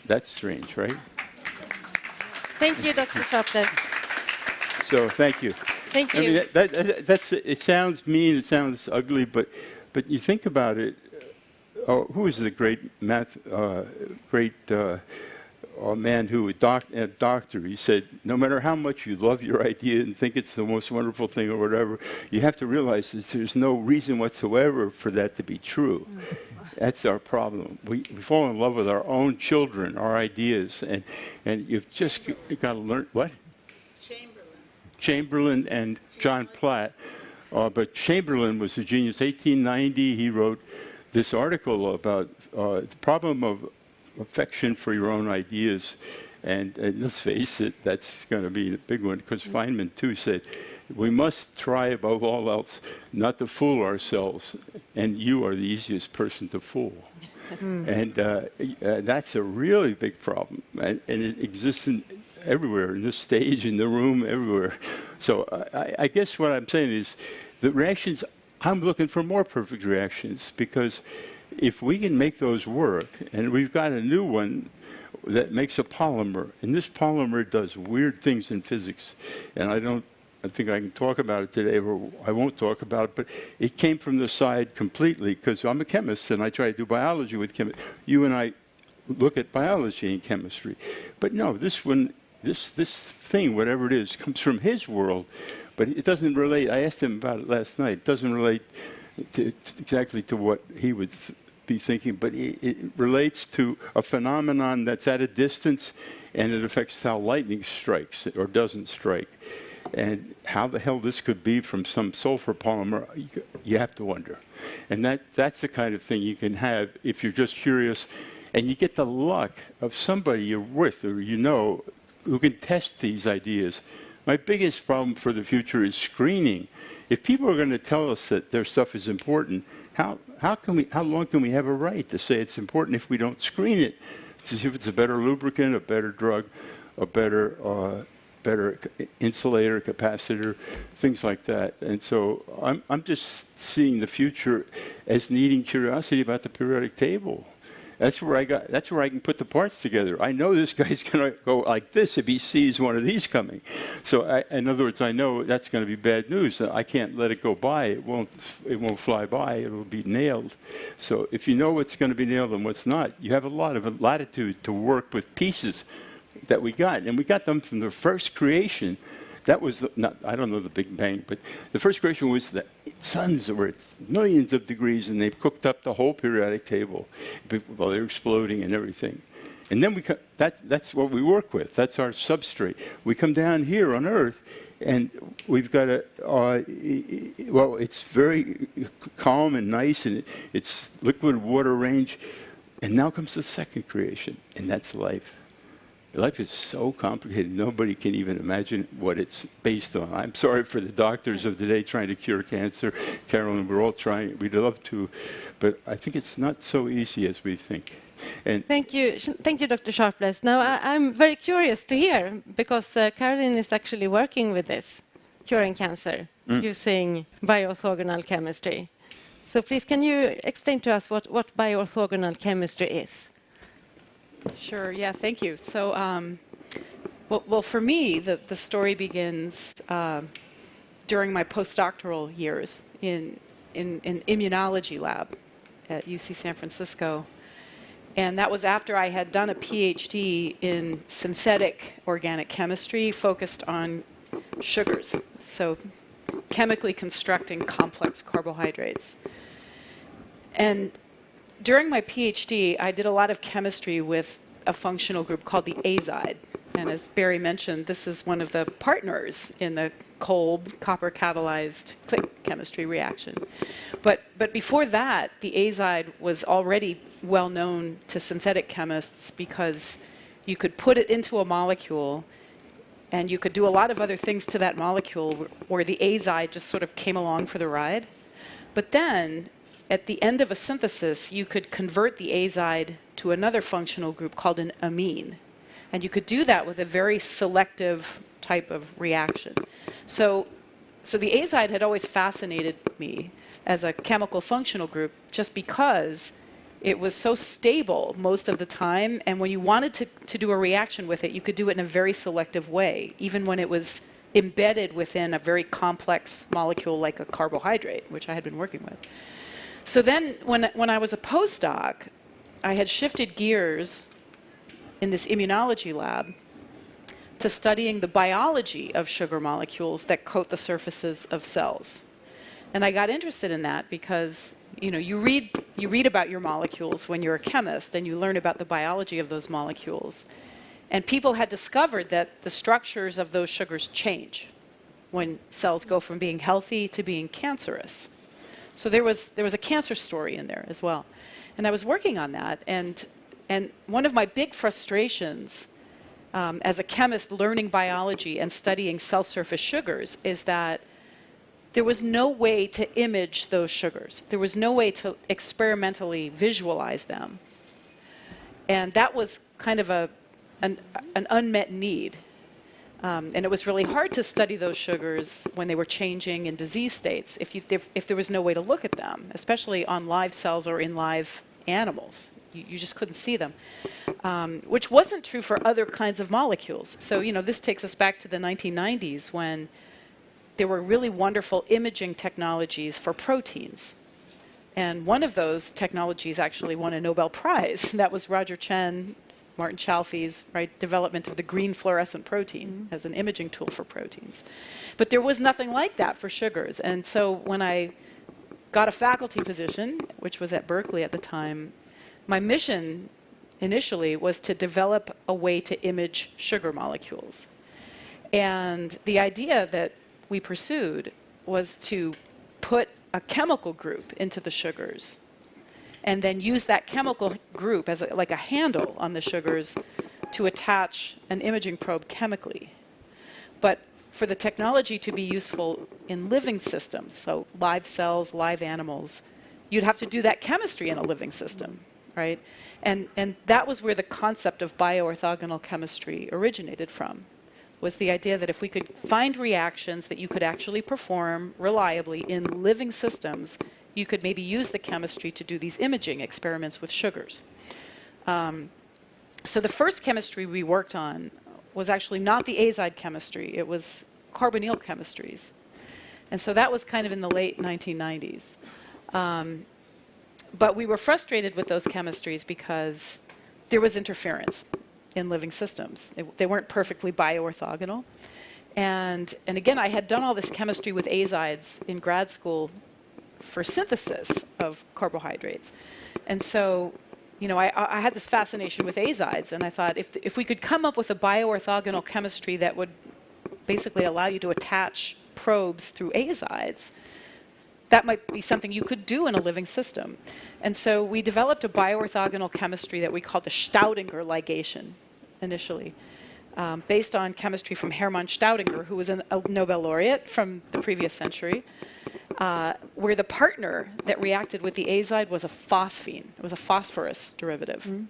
That's strange, right?
Thank you, Dr. Sharpless.
So thank you.
Thank you.
I mean, that's it sounds mean, it sounds ugly, but you think about it. Who is the great a man who a doctor. He said, no matter how much you love your idea and think it's the most wonderful thing or whatever, you have to realize that there's no reason whatsoever for that to be true. That's our problem. We fall in love with our own children, our ideas, and you've just got to learn what? Chamberlain and John Platt. But Chamberlain was a genius. 1890, he wrote this article about the problem of affection for your own ideas. And let's face it, that's going to be a big one, because Feynman, too, said, we must try above all else not to fool ourselves, and you are the easiest person to fool. And that's a really big problem, and it exists everywhere, in this stage, in the room, everywhere. So I guess what I'm saying is the reactions, I'm looking for more perfect reactions, because if we can make those work, and we've got a new one that makes a polymer, and this polymer does weird things in physics, and I think I can talk about it today, or I won't talk about it, but it came from the side completely, because I'm a chemist and I try to do biology with chemistry. You and I look at biology and chemistry. But no, this thing, whatever it is, comes from his world, but it doesn't relate. I asked him about it last night. It doesn't relate exactly to what he would be thinking, but it relates to a phenomenon that's at a distance, and it affects how lightning strikes or doesn't strike. And how the hell this could be from some sulfur polymer, you have to wonder. And that's the kind of thing you can have if you're just curious, and you get the luck of somebody you're with or you know who can test these ideas. My biggest problem for the future is screening. If people are going to tell us that their stuff is important, how long can we have a right to say it's important if we don't screen it? To see if it's a better lubricant, a better drug, a better insulator, capacitor, things like that. And so I'm just seeing the future as needing curiosity about the periodic table. That's where I can put the parts together. I know this guy's going to go like this if he sees one of these coming. So in other words, I know that's going to be bad news. I can't let it go by. It won't fly by. It will be nailed. So if you know what's going to be nailed and what's not, you have a lot of latitude to work with pieces that we got. And we got them from the first creation. That was, I don't know the Big Bang, but the first creation was the suns that were at millions of degrees, and they've cooked up the whole periodic table while they're exploding and everything. And then that's what we work with. That's our substrate. We come down here on Earth, and we've got well, it's very calm and nice, and it's liquid water range. And now comes the second creation, and that's life. Life is so complicated, nobody can even imagine what it's based on. I'm sorry for the doctors of today trying to cure cancer. Carolyn, we're all trying, we'd love to, but I think it's not so easy as we think. And
thank you, Dr. Sharpless. Now, I'm very curious to hear, because Carolyn is actually working with this, curing cancer, using bioorthogonal chemistry. So please, can you explain to us what bioorthogonal chemistry is?
Sure, yeah, thank you. So, well, for me, the story begins during my postdoctoral years in immunology lab at UC San Francisco. And that was after I had done a PhD in synthetic organic chemistry focused on sugars, so chemically constructing complex carbohydrates. And during my PhD, I did a lot of chemistry with a functional group called the azide. And as Barry mentioned, this is one of the partners in the Kolb copper-catalyzed click chemistry reaction. But before that, the azide was already well known to synthetic chemists because you could put it into a molecule and you could do a lot of other things to that molecule where the azide just sort of came along for the ride. But then, at the end of a synthesis, you could convert the azide to another functional group called an amine. And you could do that with a very selective type of reaction. So the azide had always fascinated me as a chemical functional group just because it was so stable most of the time. And when you wanted to do a reaction with it, you could do it in a very selective way, even when it was embedded within a very complex molecule like a carbohydrate, which I had been working with. So then when I was a postdoc, I had shifted gears in this immunology lab to studying the biology of sugar molecules that coat the surfaces of cells. And I got interested in that because you read about your molecules when you're a chemist, and you learn about the biology of those molecules. And people had discovered that the structures of those sugars change when cells go from being healthy to being cancerous. So there was a cancer story in there as well. And I was working on that, and one of my big frustrations as a chemist learning biology and studying cell surface sugars is that there was no way to image those sugars. There was no way to experimentally visualize them. And that was kind of an unmet need. And it was really hard to study those sugars when they were changing in disease states if there was no way to look at them, especially on live cells or in live animals. You just couldn't see them, which wasn't true for other kinds of molecules. So, this takes us back to the 1990s when there were really wonderful imaging technologies for proteins. And one of those technologies actually won a Nobel Prize. That was Roger Chen, Martin Chalfie's development of the green fluorescent protein as an imaging tool for proteins. But there was nothing like that for sugars. And so when I got a faculty position, which was at Berkeley at the time, my mission initially was to develop a way to image sugar molecules. And the idea that we pursued was to put a chemical group into the sugars and then use that chemical group as like a handle on the sugars to attach an imaging probe chemically. But for the technology to be useful in living systems, so live cells, live animals, you'd have to do that chemistry in a living system, right? And that was where the concept of bioorthogonal chemistry originated from, was the idea that if we could find reactions that you could actually perform reliably in living systems, you could maybe use the chemistry to do these imaging experiments with sugars. So the first chemistry we worked on was actually not the azide chemistry, it was carbonyl chemistries. And so that was kind of in the late 1990s. But we were frustrated with those chemistries because there was interference in living systems. They weren't perfectly bioorthogonal. And again, I had done all this chemistry with azides in grad school for synthesis of carbohydrates. And so, I had this fascination with azides, and I thought if we could come up with a bioorthogonal chemistry that would basically allow you to attach probes through azides, that might be something you could do in a living system. And so we developed a bioorthogonal chemistry that we called the Staudinger ligation initially, based on chemistry from Hermann Staudinger, who was a Nobel laureate from the previous century, where the partner that reacted with the azide was a phosphine. It was a phosphorus derivative.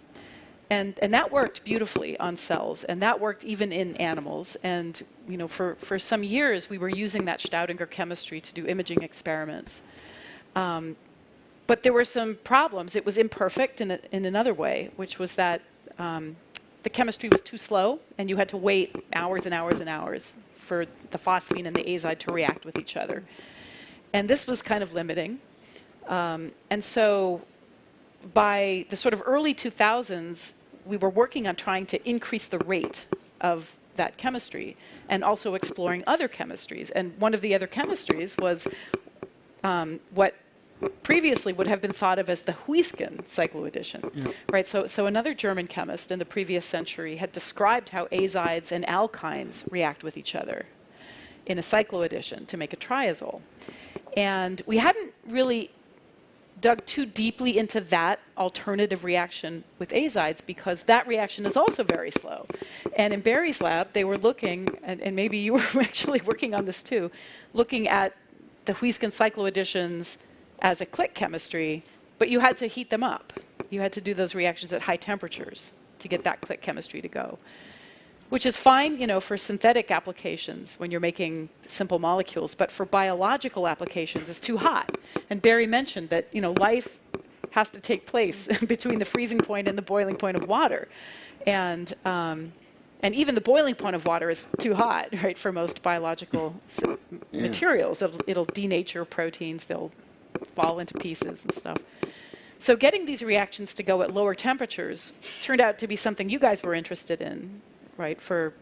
And that worked beautifully on cells, and that worked even in animals. And for some years, we were using that Staudinger chemistry to do imaging experiments. But there were some problems. It was imperfect in another way, which was that the chemistry was too slow, and you had to wait hours and hours and hours for the phosphine and the azide to react with each other. And this was kind of limiting. And so by the sort of early 2000s, we were working on trying to increase the rate of that chemistry and also exploring other chemistries. And one of the other chemistries was what previously would have been thought of as the Huisken cycloaddition, right? So another German chemist in the previous century had described how azides and alkynes react with each other in a cycloaddition to make a triazole. And we hadn't really dug too deeply into that alternative reaction with azides because that reaction is also very slow. And in Barry's lab, they were looking, and maybe you were actually working on this too, looking at the Huisken cycloadditions as a click chemistry, but you had to heat them up. You had to do those reactions at high temperatures to get that click chemistry to go, which is fine, for synthetic applications when you're making simple molecules, but for biological applications, it's too hot. And Barry mentioned that, life has to take place between the freezing point and the boiling point of water. And even the boiling point of water is too hot, right, for most biological materials. It'll denature proteins, they'll fall into pieces and stuff. So getting these reactions to go at lower temperatures turned out to be something you guys were interested in, right, for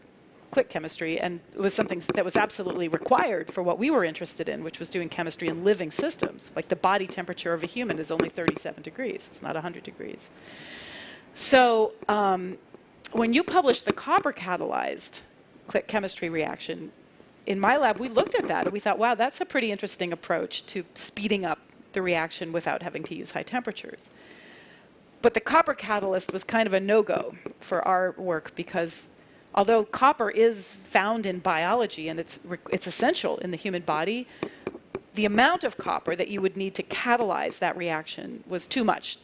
click chemistry, and it was something that was absolutely required for what we were interested in, which was doing chemistry in living systems. Like the body temperature of a human is only 37 degrees. It's not 100 degrees. So when you published the copper-catalyzed click chemistry reaction, in my lab, we looked at that and we thought, wow, that's a pretty interesting approach to speeding up the reaction without having to use high temperatures. But the copper catalyst was kind of a no-go for our work because although copper is found in biology and it's essential in the human body, the amount of copper that you would need to catalyze that reaction was too much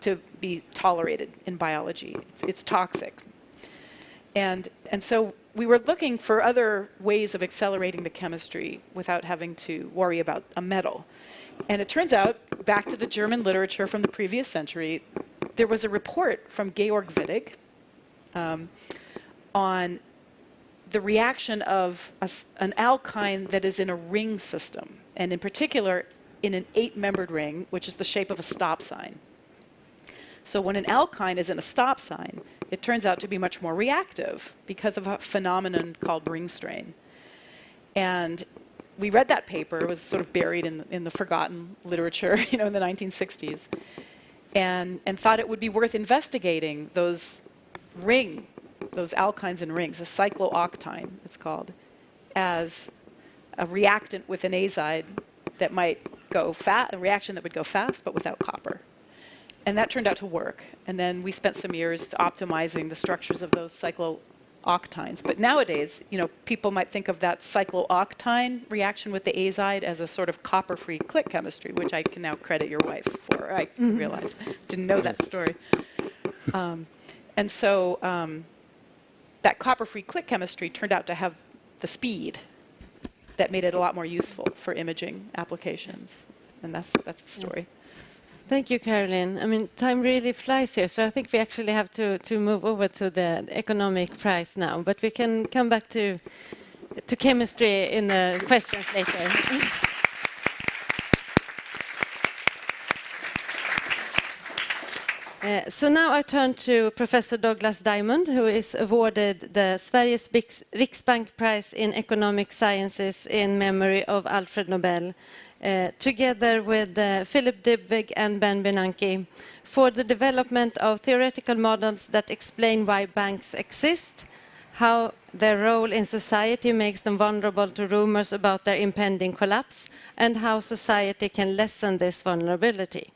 to be tolerated in biology. It's toxic. And so we were looking for other ways of accelerating the chemistry without having to worry about a metal. And it turns out, back to the German literature from the previous century, there was a report from Georg Wittig on the reaction of an alkyne that is in a ring system, and in particular in an 8-membered ring, which is the shape of a stop sign. So when an alkyne is in a stop sign, it turns out to be much more reactive because of a phenomenon called ring strain. And we read that paper. It was sort of buried in the forgotten literature, in the 1960s, and thought it would be worth investigating those alkynes in rings, a cyclooctine, it's called, as a reactant with an azide that might go fast, a reaction that would go fast, but without copper. And that turned out to work. And then we spent some years optimizing the structures of those cyclooctines. But nowadays, people might think of that cyclooctine reaction with the azide as a sort of copper-free click chemistry, which I can now credit your wife for. I realize. Didn't know that story. And so that copper-free click chemistry turned out to have the speed that made it a lot more useful for imaging applications. And that's the story.
Thank you, Carolyn. I mean, time really flies here, so I think we actually have to move over to the economic prize now. But we can come back to chemistry in the questions later. So now I turn to Professor Douglas Diamond, who is awarded the Sveriges Riksbank Prize in Economic Sciences in memory of Alfred Nobel, together with Philip Dybvig and Ben Bernanke, for the development of theoretical models that explain why banks exist, how their role in society makes them vulnerable to rumors about their impending collapse, and how society can lessen this vulnerability.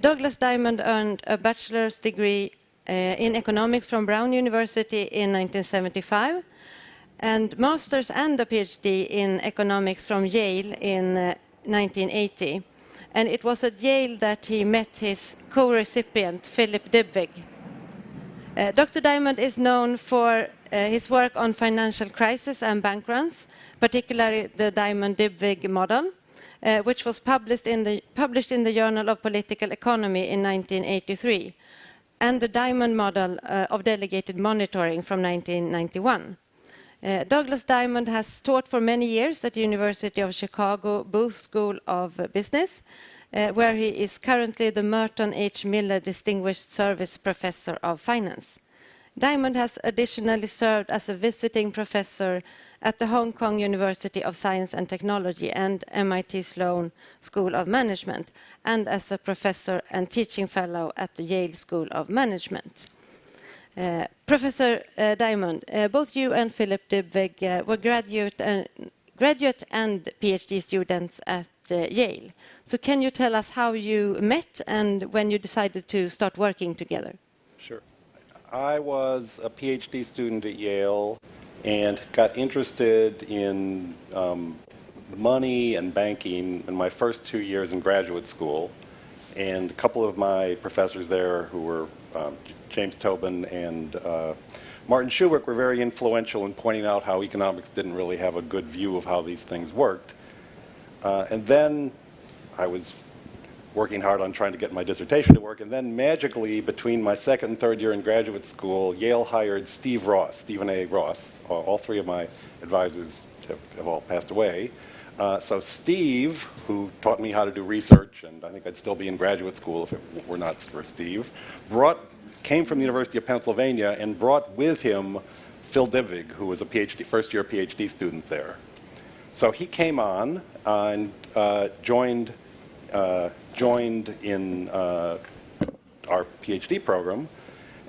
Douglas Diamond earned a bachelor's degree in economics from Brown University in 1975, and master's and a PhD in economics from Yale in 1980. And it was at Yale that he met his co-recipient, Philip Dybvig. Dr. Diamond is known for his work on financial crisis and bank runs, particularly the Diamond-Dybvig model, which was published in the Journal of Political Economy in 1983, and the Diamond model of delegated monitoring from 1991. Douglas Diamond has taught for many years at the University of Chicago Booth School of Business, where he is currently the Merton H. Miller Distinguished Service Professor of Finance. Diamond has additionally served as a visiting professor at the Hong Kong University of Science and Technology and MIT Sloan School of Management, and as a professor and teaching fellow at the Yale School of Management. Professor Diamond, both you and Philip Dybvig were graduate and PhD students at Yale. So can you tell us how you met and when you decided to start working together?
Sure. I was a PhD student at Yale and got interested in money and banking in my first 2 years in graduate school. And a couple of my professors there, who were James Tobin and Martin Schuberg, were very influential in pointing out how economics didn't really have a good view of how these things worked. And then I was working hard on trying to get my dissertation to work, and then magically, between my second and third year in graduate school, Yale hired Stephen A. Ross. All three of my advisors have all passed away. So Steve, who taught me how to do research, and I think I'd still be in graduate school if it were not for Steve, came from the University of Pennsylvania and brought with him Phil Divig, who was a first-year PhD student there. So he came on and joined in our PhD program,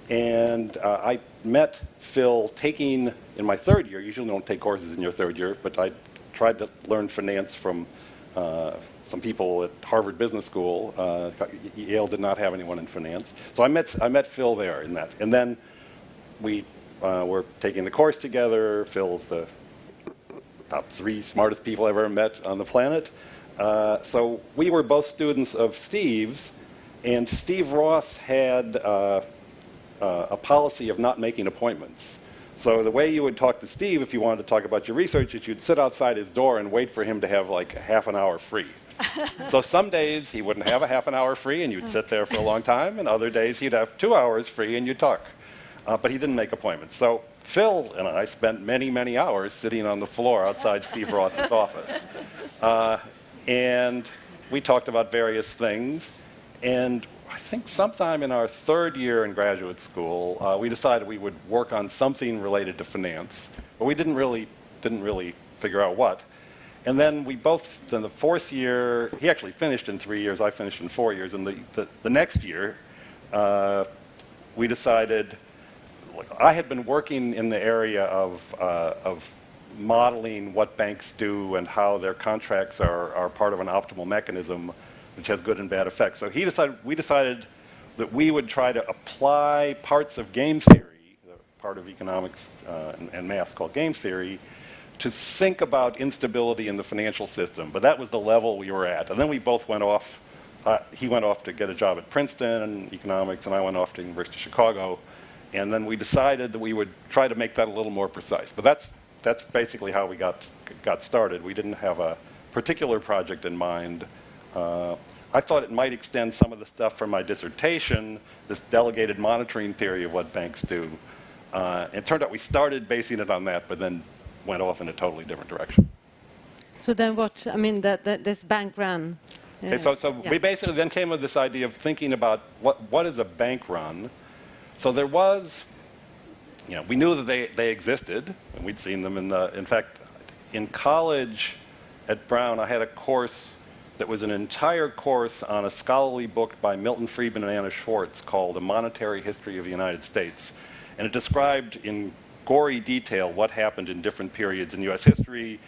and I met Phil taking, in my third year, usually you don't take courses in your third year, but I tried to learn finance from some people at Harvard Business School. Yale did not have anyone in finance. So I met Phil there in that. And then we were taking the course together. Phil's the top 3 smartest people I've ever met on the planet. So we were both students of Steve's, and Steve Ross had a policy of not making appointments. So the way you would talk to Steve if you wanted to talk about your research is you'd sit outside his door and wait for him to have like half an hour free. So some days he wouldn't have a half an hour free and you'd sit there for a long time, and other days he'd have 2 hours free and you'd talk. But he didn't make appointments. So Phil and I spent many, many hours sitting on the floor outside Steve Ross's office. And we talked about various things. And I think sometime in our third year in graduate school, we decided we would work on something related to finance, but we didn't really figure out what. And then we both, in the fourth year, he actually finished in 3 years, I finished in 4 years, and the next year, we decided, I had been working in the area of modeling what banks do and how their contracts are part of an optimal mechanism which has good and bad effects. So we decided that we would try to apply parts of game theory, part of economics and math called game theory, to think about instability in the financial system. But that was the level we were at. And then we both went off. He went off to get a job at Princeton in economics, and I went off to the University of Chicago. And then we decided that we would try to make that a little more precise. But that's basically how we got started. We didn't have a particular project in mind. I thought it might extend some of the stuff from my dissertation, this delegated monitoring theory of what banks do. It turned out we started basing it on that, but then went off in a totally different direction.
So then what, I mean, this bank run.
Okay, so we basically then came with this idea of thinking about what is a bank run. So there was, we knew that they existed, and we'd seen them in fact, in college at Brown, I had a course that was an entire course on a scholarly book by Milton Friedman and Anna Schwartz called A Monetary History of the United States. And it described in gory detail what happened in different periods in U.S. history.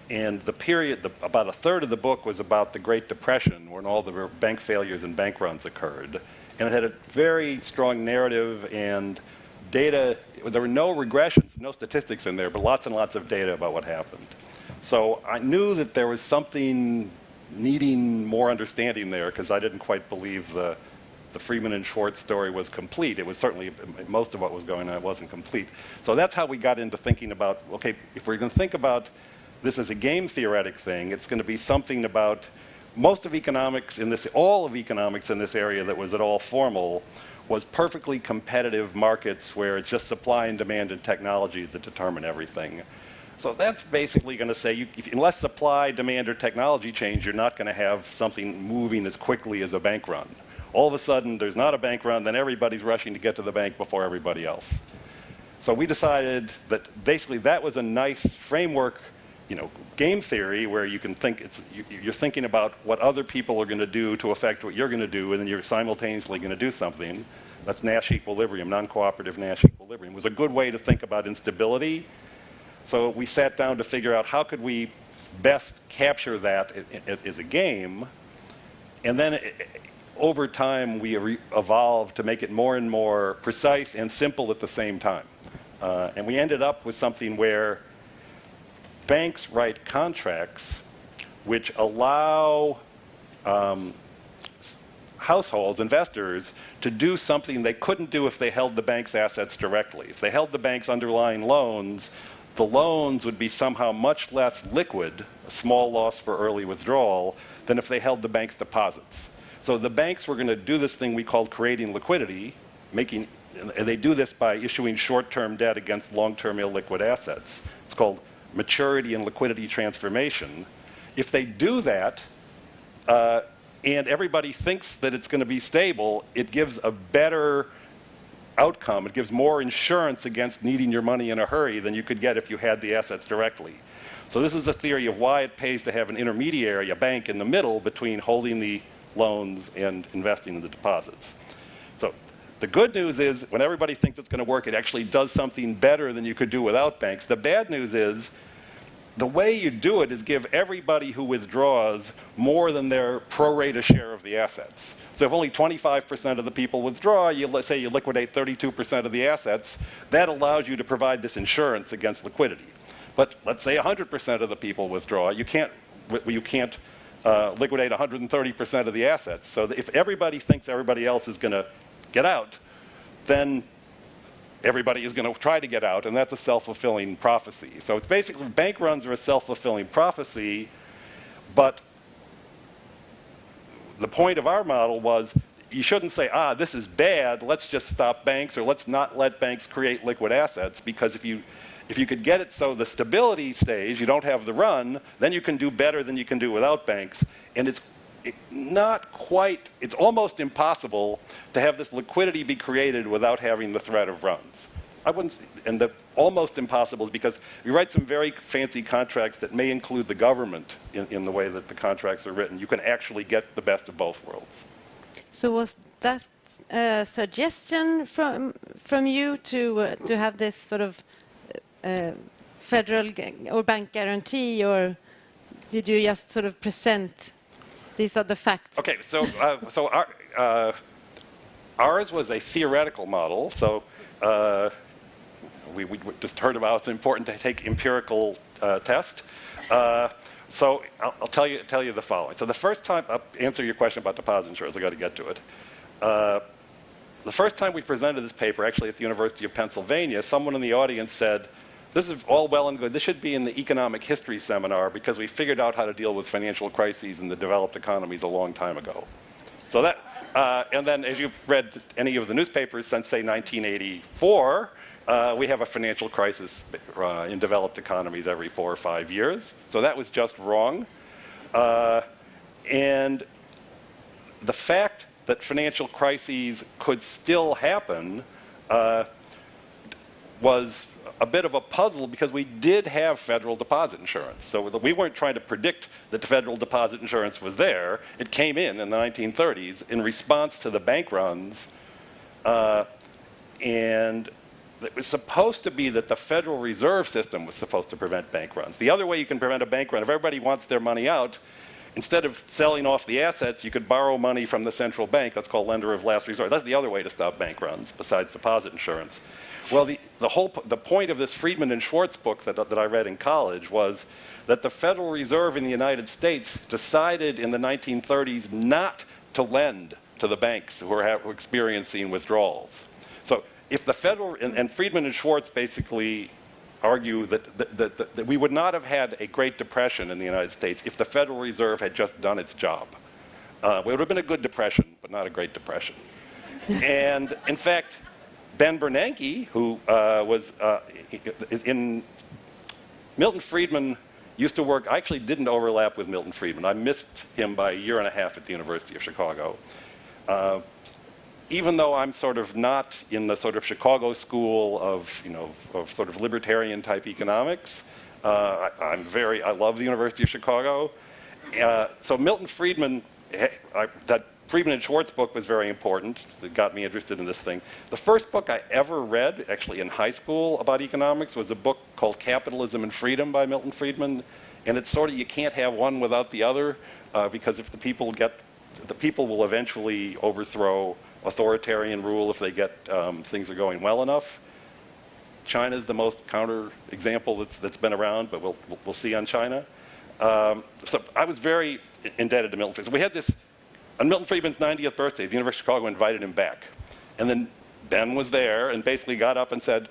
And the period, about a third of the book was about the Great Depression, when all the bank failures and bank runs occurred. And it had a very strong narrative and data. There were no regressions, no statistics in there, but lots and lots of data about what happened. So I knew that there was something needing more understanding there, because I didn't quite believe the Friedman and Schwartz story was complete. It was certainly, most of what was going on wasn't complete. So that's how we got into thinking about, okay, if we're going to think about this as a game theoretic thing, it's going to be something about most of economics in this, all of economics in this area that was at all formal was perfectly competitive markets where it's just supply and demand and technology that determine everything. So that's basically going to say, unless supply, demand, or technology change, you're not going to have something moving as quickly as a bank run. All of a sudden, there's not a bank run, then everybody's rushing to get to the bank before everybody else. So we decided that basically that was a nice framework, game theory, where you can think, you're thinking about what other people are going to do to affect what you're going to do, and then you're simultaneously going to do something. That's Nash equilibrium, non-cooperative Nash equilibrium. It was a good way to think about instability. So we sat down to figure out how could we best capture that as a game. And then over time, we evolved to make it more and more precise and simple at the same time. And we ended up with something where banks write contracts which allow households, investors, to do something they couldn't do if they held the bank's assets directly. If they held the bank's underlying loans, the loans would be somehow much less liquid, a small loss for early withdrawal, than if they held the bank's deposits. So the banks were going to do this thing we called creating liquidity, and they do this by issuing short-term debt against long-term illiquid assets. It's called maturity and liquidity transformation. If they do that, and everybody thinks that it's going to be stable, it gives a better outcome. It gives more insurance against needing your money in a hurry than you could get if you had the assets directly. So this is a theory of why it pays to have an intermediary, a bank in the middle between holding the loans and investing in the deposits. So the good news is when everybody thinks it's going to work, it actually does something better than you could do without banks. The bad news is the way you do it is give everybody who withdraws more than their pro rata share of the assets. So if only 25% of the people withdraw, let's say you liquidate 32% of the assets, that allows you to provide this insurance against liquidity. But let's say 100% of the people withdraw. You can't liquidate 130% of the assets. So if everybody thinks everybody else is going to get out, then everybody is going to try to get out, and that's a self-fulfilling prophecy. So it's basically, bank runs are a self-fulfilling prophecy, but the point of our model was you shouldn't say, this is bad, let's just stop banks, or let's not let banks create liquid assets, because if you could get it so the stability stays, you don't have the run, then you can do better than you can do without banks. And it's almost impossible to have this liquidity be created without having the threat of runs. And the almost impossible is because we write some very fancy contracts that may include the government in the way that the contracts are written. You can actually get the best of both worlds.
So was that a suggestion from you to have this sort of federal or bank guarantee, or did you just sort of present these are the facts?
Okay, so ours was a theoretical model. So we just heard about it's important to take empirical test. So I'll tell you the following. So the first time, I'll answer your question about deposit insurance. I got to get to it. The first time we presented this paper, actually at the University of Pennsylvania, someone in the audience said, "This is all well and good. This should be in the economic history seminar because we figured out how to deal with financial crises in the developed economies a long time ago." So that, and then as you've read any of the newspapers since, say, 1984, we have a financial crisis in developed economies every 4 or 5 years. So that was just wrong. And the fact that financial crises could still happen was a bit of a puzzle because we did have federal deposit insurance. So we weren't trying to predict that the federal deposit insurance was there. It came in the 1930s in response to the bank runs. And it was supposed to be that the Federal Reserve System was supposed to prevent bank runs. The other way you can prevent a bank run, if everybody wants their money out, instead of selling off the assets, you could borrow money from the central bank. That's called lender of last resort. That's the other way to stop bank runs, besides deposit insurance. Well, the point of this Friedman and Schwartz book that I read in college was that the Federal Reserve in the United States decided in the 1930s not to lend to the banks who were experiencing withdrawals. So if the federal, and Friedman and Schwartz basically argue that we would not have had a Great Depression in the United States if the Federal Reserve had just done its job. It would have been a good depression, but not a Great Depression. And in fact, Ben Bernanke, who was in Milton Friedman, used to work. I actually didn't overlap with Milton Friedman. I missed him by a year and a half at the University of Chicago. Even though I'm sort of not in the sort of Chicago school of sort of libertarian type economics, I love the University of Chicago. So Milton Friedman, that Friedman and Schwartz book was very important. It got me interested in this thing. The first book I ever read, actually in high school about economics, was a book called Capitalism and Freedom by Milton Friedman. And it's sort of, you can't have one without the other, because if the people will eventually overthrow authoritarian rule if they get things are going well enough. China's the most counter example that's been around, but we'll see on China. So I was very indebted to Milton Friedman. So we had this, on Milton Friedman's 90th birthday, the University of Chicago invited him back. And then Ben was there and basically got up and said,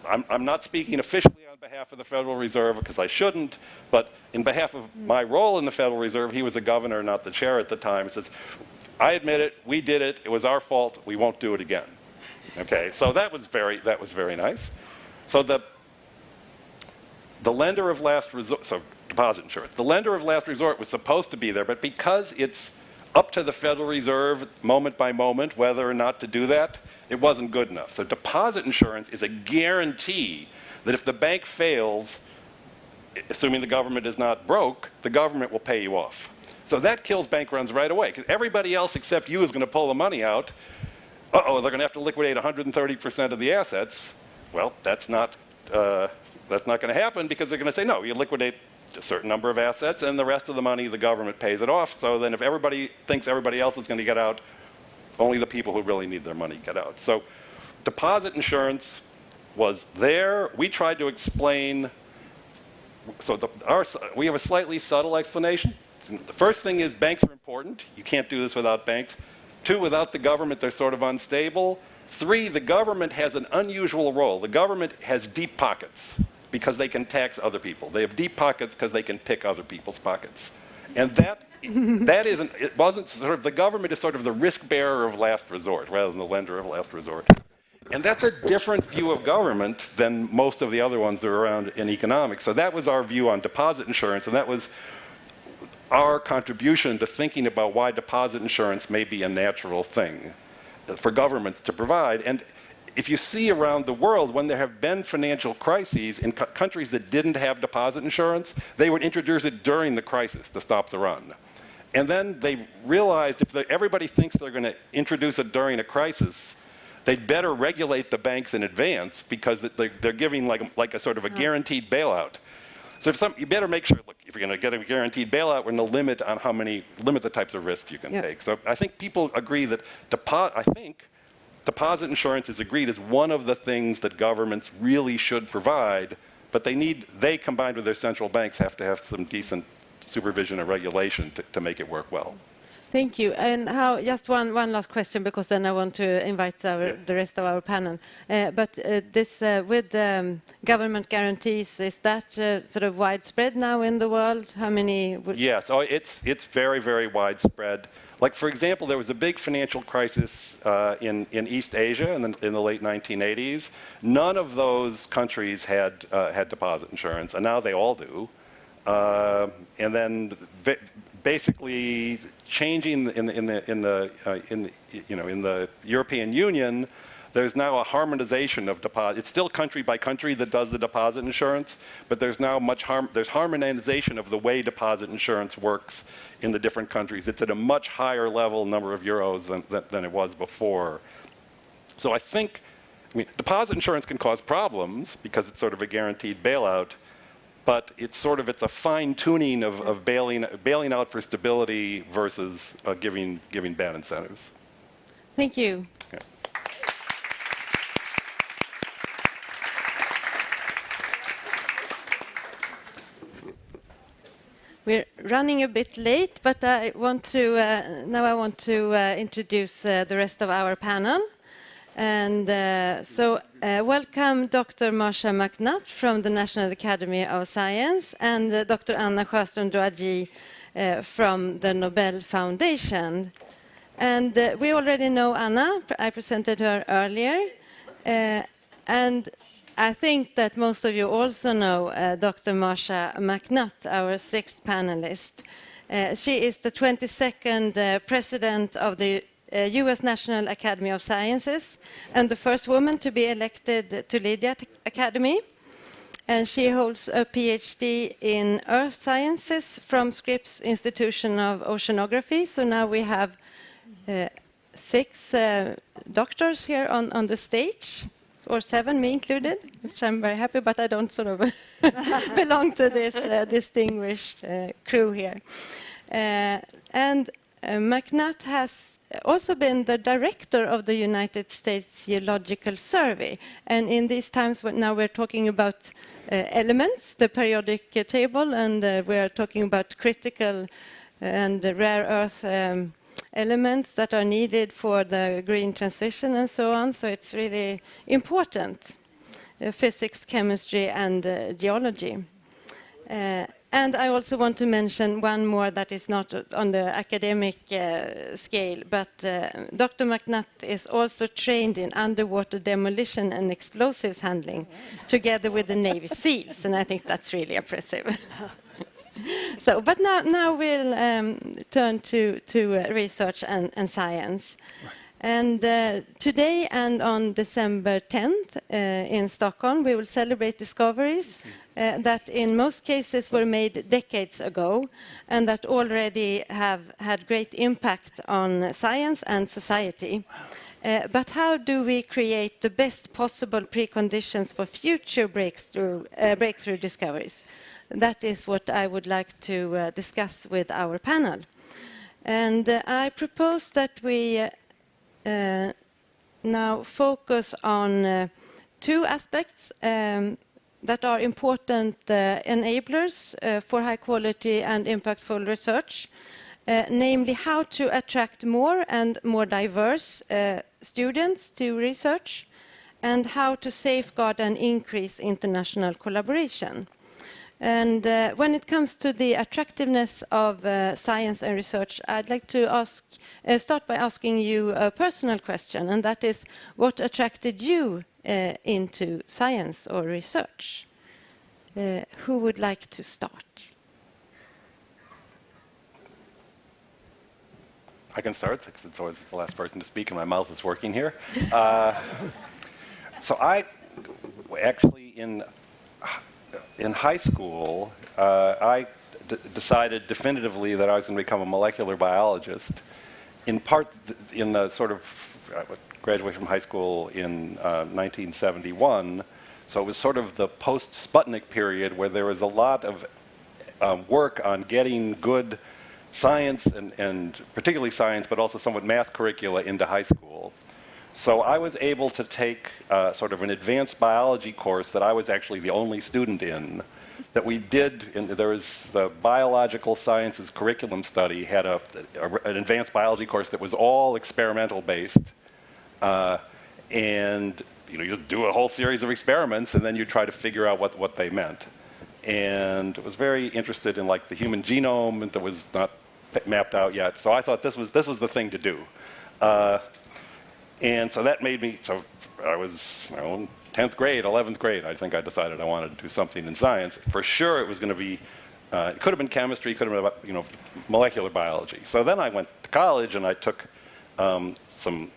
I'm not speaking officially on behalf of the Federal Reserve because I shouldn't, but in behalf of my role in the Federal Reserve, he was a governor, not the chair at the time. He says, I admit it, we did it, it was our fault, we won't do it again. Okay, so that was very nice. So the lender of last resort, so deposit insurance, the lender of last resort was supposed to be there, but because it's up to the Federal Reserve moment by moment whether or not to do that, it wasn't good enough. So deposit insurance is a guarantee that if the bank fails, assuming the government is not broke, the government will pay you off. So that kills bank runs right away, because everybody else except you is going to pull the money out. Uh-oh, they're going to have to liquidate 130% of the assets. Well, that's not going to happen, because they're going to say, no, you liquidate a certain number of assets, and the rest of the money, the government pays it off. So then if everybody thinks everybody else is going to get out, only the people who really need their money get out. So deposit insurance was there. We tried to explain, so we have a slightly subtle explanation. The first thing is banks are important. You can't do this without banks. 2, without the government, they're sort of unstable. 3, the government has an unusual role. The government has deep pockets because they can tax other people. They have deep pockets because they can pick other people's pockets. And that wasn't sort of, the government is sort of the risk bearer of last resort rather than the lender of last resort. And that's a different view of government than most of the other ones that are around in economics. So that was our view on deposit insurance, and that was our contribution to thinking about why deposit insurance may be a natural thing for governments to provide. And if you see around the world, when there have been financial crises in countries that didn't have deposit insurance, they would introduce it during the crisis to stop the run. And then they realized if everybody thinks they're going to introduce it during a crisis, they'd better regulate the banks in advance, because they're giving like a sort of a guaranteed bailout. So you better make sure, look, if you're going to get a guaranteed bailout, we're going to limit the types of risks you can take. So I think people agree that deposit insurance is agreed as one of the things that governments really should provide, but they combined with their central banks have to have some decent supervision and regulation to make it work well.
Thank you. And just one last question, because then I want to invite the rest of our panel. But this with government guarantees, is that sort of widespread now in the world? How many?
Yes, it's very, very widespread. Like, for example, there was a big financial crisis in East Asia in the late 1980s. None of those countries had deposit insurance, and now they all do. And then basically changing in the European Union, there's now a harmonization of deposit. It's still country by country that does the deposit insurance, but there's now there's harmonization of the way deposit insurance works in the different countries. It's at a much higher level number of euros than it was before. So I mean, deposit insurance can cause problems because it's sort of a guaranteed bailout. But it's a fine-tuning of bailing out for stability versus giving bad incentives.
Thank you.
Yeah.
We're running a bit late, but I want to introduce the rest of our panel. And welcome Dr. Marsha McNutt from the National Academy of Science and Dr. Anna Sjöström-Drouagi from the Nobel Foundation. And we already know Anna. I presented her earlier. And I think that most of you also know Dr. Marsha McNutt, our 6th panelist. She is the 22nd president of the U.S. National Academy of Sciences and the first woman to be elected to lead the Academy. And she holds a PhD in Earth Sciences from Scripps Institution of Oceanography. So now we have 6 doctors here on the stage, or 7, me included, which I'm very happy, but I don't sort of belong to this distinguished crew here. And McNutt has also been the director of the United States Geological Survey. And in these times, now we're talking about elements, the periodic table, and we're talking about critical and rare earth elements that are needed for the green transition and so on. So it's really important, physics, chemistry, and geology. And I also want to mention one more that is not on the academic scale, but Dr. McNutt is also trained in underwater demolition and explosives handling, together with the Navy SEALs, and I think that's really impressive. So, but now we'll turn to research and science. And today and on December 10th in Stockholm, we will celebrate discoveries that in most cases were made decades ago and that already have had great impact on science and society. But how do we create the best possible preconditions for future breakthrough discoveries? That is what I would like to discuss with our panel. And I propose that we now focus on two aspects that are important enablers for high quality and impactful research, namely how to attract more and more diverse students to research, and how to safeguard and increase international collaboration. And when it comes to the attractiveness of science and research, I'd like to start by asking you a personal question, and that is, what attracted you into science or research? Who would like to start?
I can start, because it's always the last person to speak, and my mouth is working here. So I actually, in high school, I decided definitively that I was going to become a molecular biologist, in part in the sort of, I graduated from high school in 1971, so it was sort of the post-Sputnik period where there was a lot of work on getting good science, and particularly science, but also somewhat math curricula into high school. So I was able to take sort of an advanced biology course that I was actually the only student in, that we did. There was the biological sciences curriculum study, had an advanced biology course that was all experimental based. And you just do a whole series of experiments, and then you try to figure out what they meant. And I was very interested in like the human genome that was not mapped out yet. So I thought this was the thing to do. And so that made me, so I was 10th grade, 11th grade, I think I decided I wanted to do something in science. For sure it was going to be, it could have been chemistry, it could have been molecular biology. So then I went to college and I took some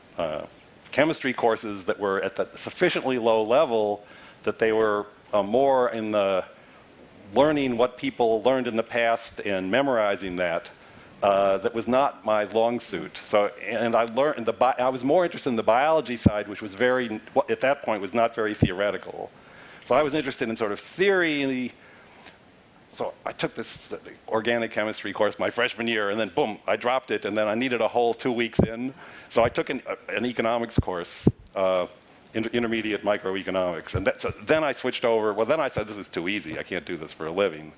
chemistry courses that were at the sufficiently low level that they were more in the learning what people learned in the past and memorizing that. That was not my long suit. So, and I learned, I was more interested in the biology side, which was very, at that point, was not very theoretical. So I was interested in sort of theory. So I took this organic chemistry course my freshman year, and then boom, I dropped it, and then I needed a whole 2 weeks in. So I took an economics course, intermediate microeconomics, and so then I switched over. Well, then I said, this is too easy. I can't do this for a living.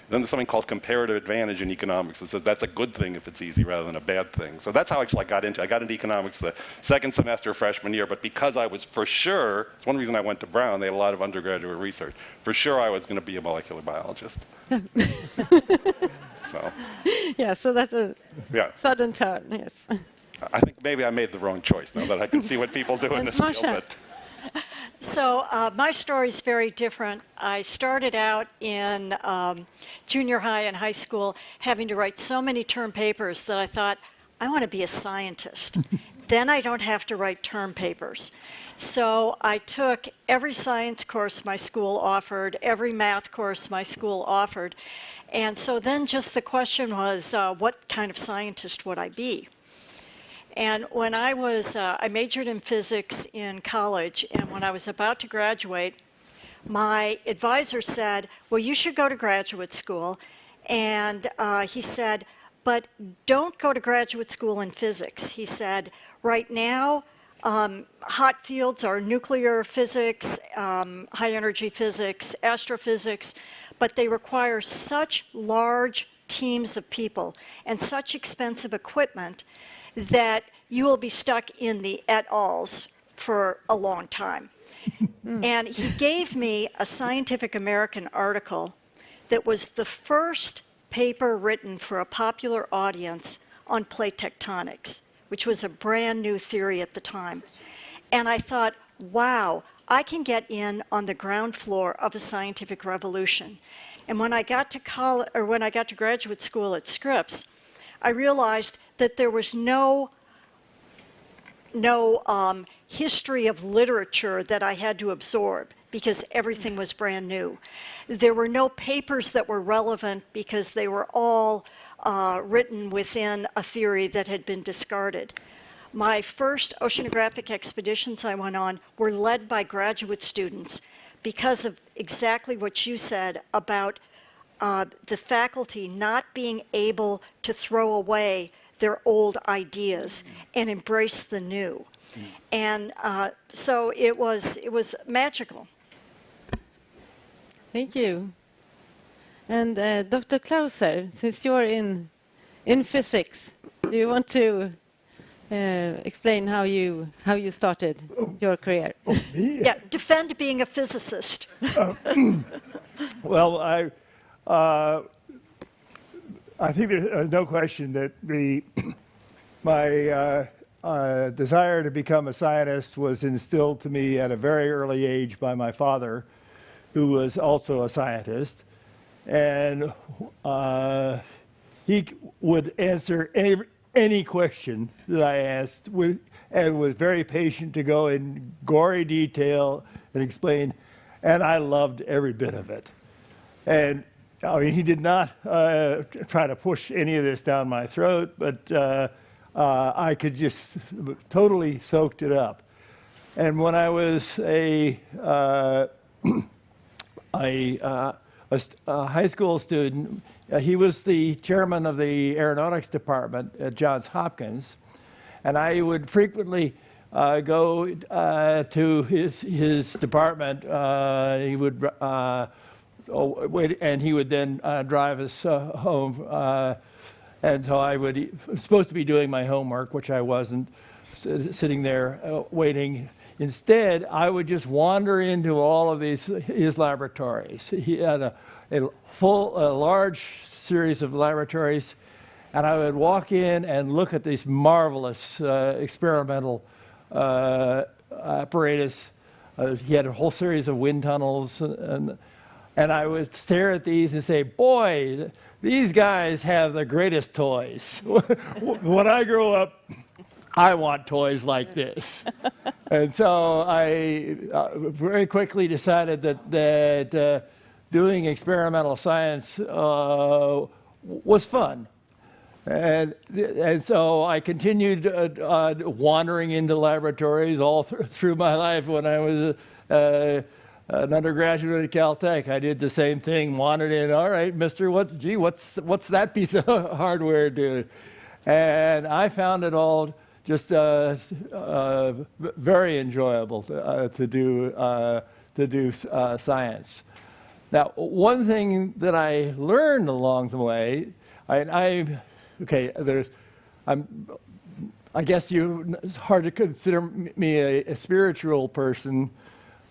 Then there's something called comparative advantage in economics that says that's a good thing if it's easy rather than a bad thing. So that's how actually I got into economics the second semester freshman year, but because I was for sure, it's one reason I went to Brown, they had a lot of undergraduate research, for sure I was going to be a molecular biologist. So.
Yeah, so that's a sudden turn, yes.
I think maybe I made the wrong choice now that I can see what people do in this field. But.
So my story is very different. I started out in junior high and high school having to write so many term papers that I thought, I want to be a scientist. Then I don't have to write term papers. So I took every science course my school offered, every math course my school offered. And so then just the question was, what kind of scientist would I be? And when I majored in physics in college, and when I was about to graduate, my advisor said, well, you should go to graduate school. And he said, but don't go to graduate school in physics. He said, right now, hot fields are nuclear physics, high energy physics, astrophysics, but they require such large teams of people and such expensive equipment that you will be stuck in the et als for a long time. And he gave me a Scientific American article that was the first paper written for a popular audience on plate tectonics, which was a brand new theory at the time. And I thought, wow, I can get in on the ground floor of a scientific revolution. And when I got to college, or when I got to graduate school at Scripps, I realized that there was no history of literature that I had to absorb because everything was brand new. There were no papers that were relevant because they were all written within a theory that had been discarded. My first oceanographic expeditions I went on were led by graduate students because of exactly what you said about the faculty not being able to throw away their old ideas and embrace the new. And so it was magical.
Thank you. And Dr. Klauser, since you're in physics, do you want to explain how you started your career?
Yeah, defend being a physicist.
Well, I think there's no question that my desire to become a scientist was instilled to me at a very early age by my father, who was also a scientist. And he would answer any question that I asked and was very patient to go in gory detail and explain, and I loved every bit of it. And I mean, he did not try to push any of this down my throat, but I could just totally soaked it up. And when I was a high school student, he was the chairman of the aeronautics department at Johns Hopkins, and I would frequently go to his department. He would wait, and he would then drive us home. And so I was supposed to be doing my homework, which I wasn't, sitting there waiting. Instead, I would just wander into all of his laboratories. He had a large series of laboratories, and I would walk in and look at these marvelous experimental apparatus. He had a whole series of wind tunnels, and I would stare at these and say, boy, these guys have the greatest toys. When I grow up, I want toys like this. And so I very quickly decided that doing experimental science was fun. And so I continued wandering into laboratories all through my life. When I was an undergraduate at Caltech, I did the same thing, wandered in, all right, mister, what's that piece of hardware do? And I found it all just very enjoyable to do science. Now, one thing that I learned along the way, I guess it's hard to consider me a spiritual person,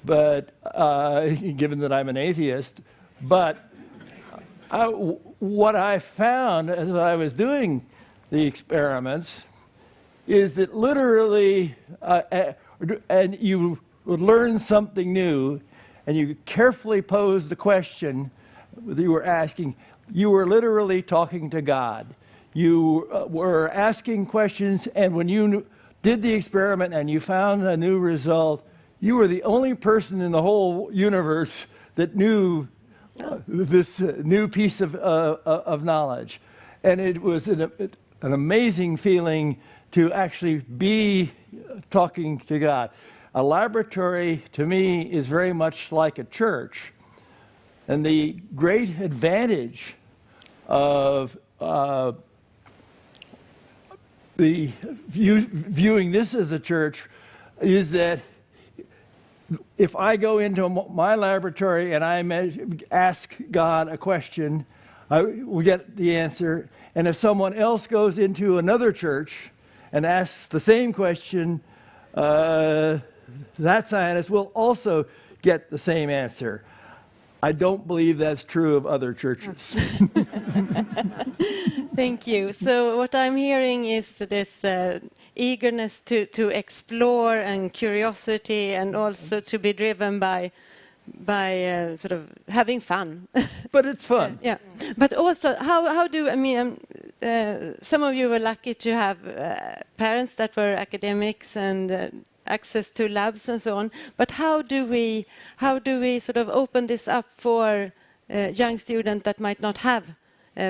but given that I'm an atheist, but what I found as I was doing the experiments is that literally, and you would learn something new, and you carefully pose the question that you were asking, you were literally talking to God. You were asking questions, and when you did the experiment and you found a new result, you were the only person in the whole universe that knew this new piece of knowledge. And it was an amazing feeling to actually be talking to God. A laboratory, to me, is very much like a church. And the great advantage of viewing this as a church is that if I go into my laboratory and I ask God a question, I will get the answer. And if someone else goes into another church and asks the same question, that scientist will also get the same answer. I don't believe that's true of other churches.
Thank you. So what I'm hearing is this eagerness to explore and curiosity, and also to be driven by sort of having fun.
But it's fun.
Yeah. But also, how do, I mean, some of you were lucky to have parents that were academics and access to labs and so on. But how do we sort of open this up for young students that might not have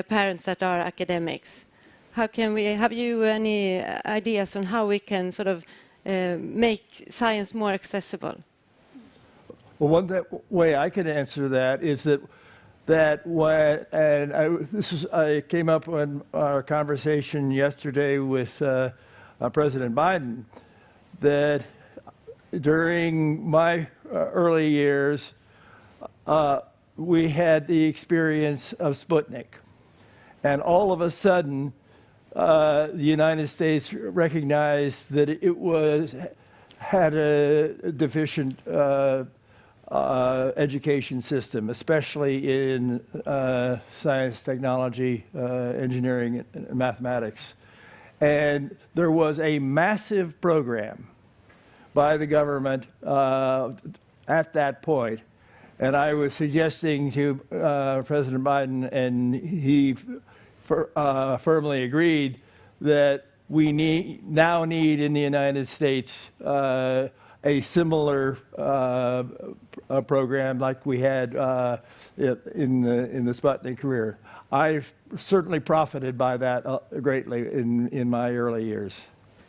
parents that are academics? How can we, have you any ideas on how we can sort of make science more accessible?
Well, one way I can answer that is I came up in our conversation yesterday with President Biden, that during my early years, we had the experience of Sputnik. And all of a sudden, the United States recognized that it had a deficient education system, especially in science, technology, engineering, and mathematics. And there was a massive program by the government at that point. And I was suggesting to President Biden, and he firmly agreed, that we now need in the United States a similar program like we had in the Sputnik career. I've certainly profited by that greatly in my early years.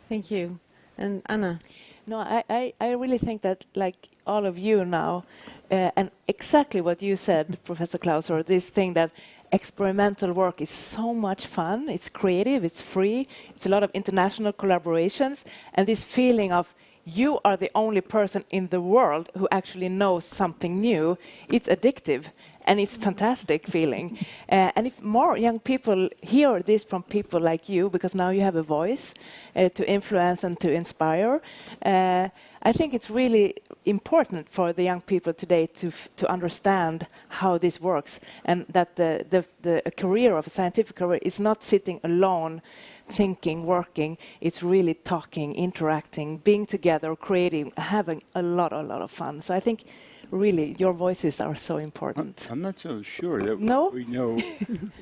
Thank you. And Anna?
No, I really think that, like all of you now, and exactly what you said, Professor Klauser, this thing that experimental work is so much fun, it's creative, it's free, it's a lot of international collaborations, and this feeling of you are the only person in the world who actually knows something new, it's addictive. And it's a fantastic feeling. And if more young people hear this from people like you, because now you have a voice to influence and to inspire, I think it's really important for the young people today to understand how this works, and that the career of a scientific career is not sitting alone, thinking, working. It's really talking, interacting, being together, creating, having a lot of fun. So I think really, your voices are so important.
I'm not so sure that
no?
we know.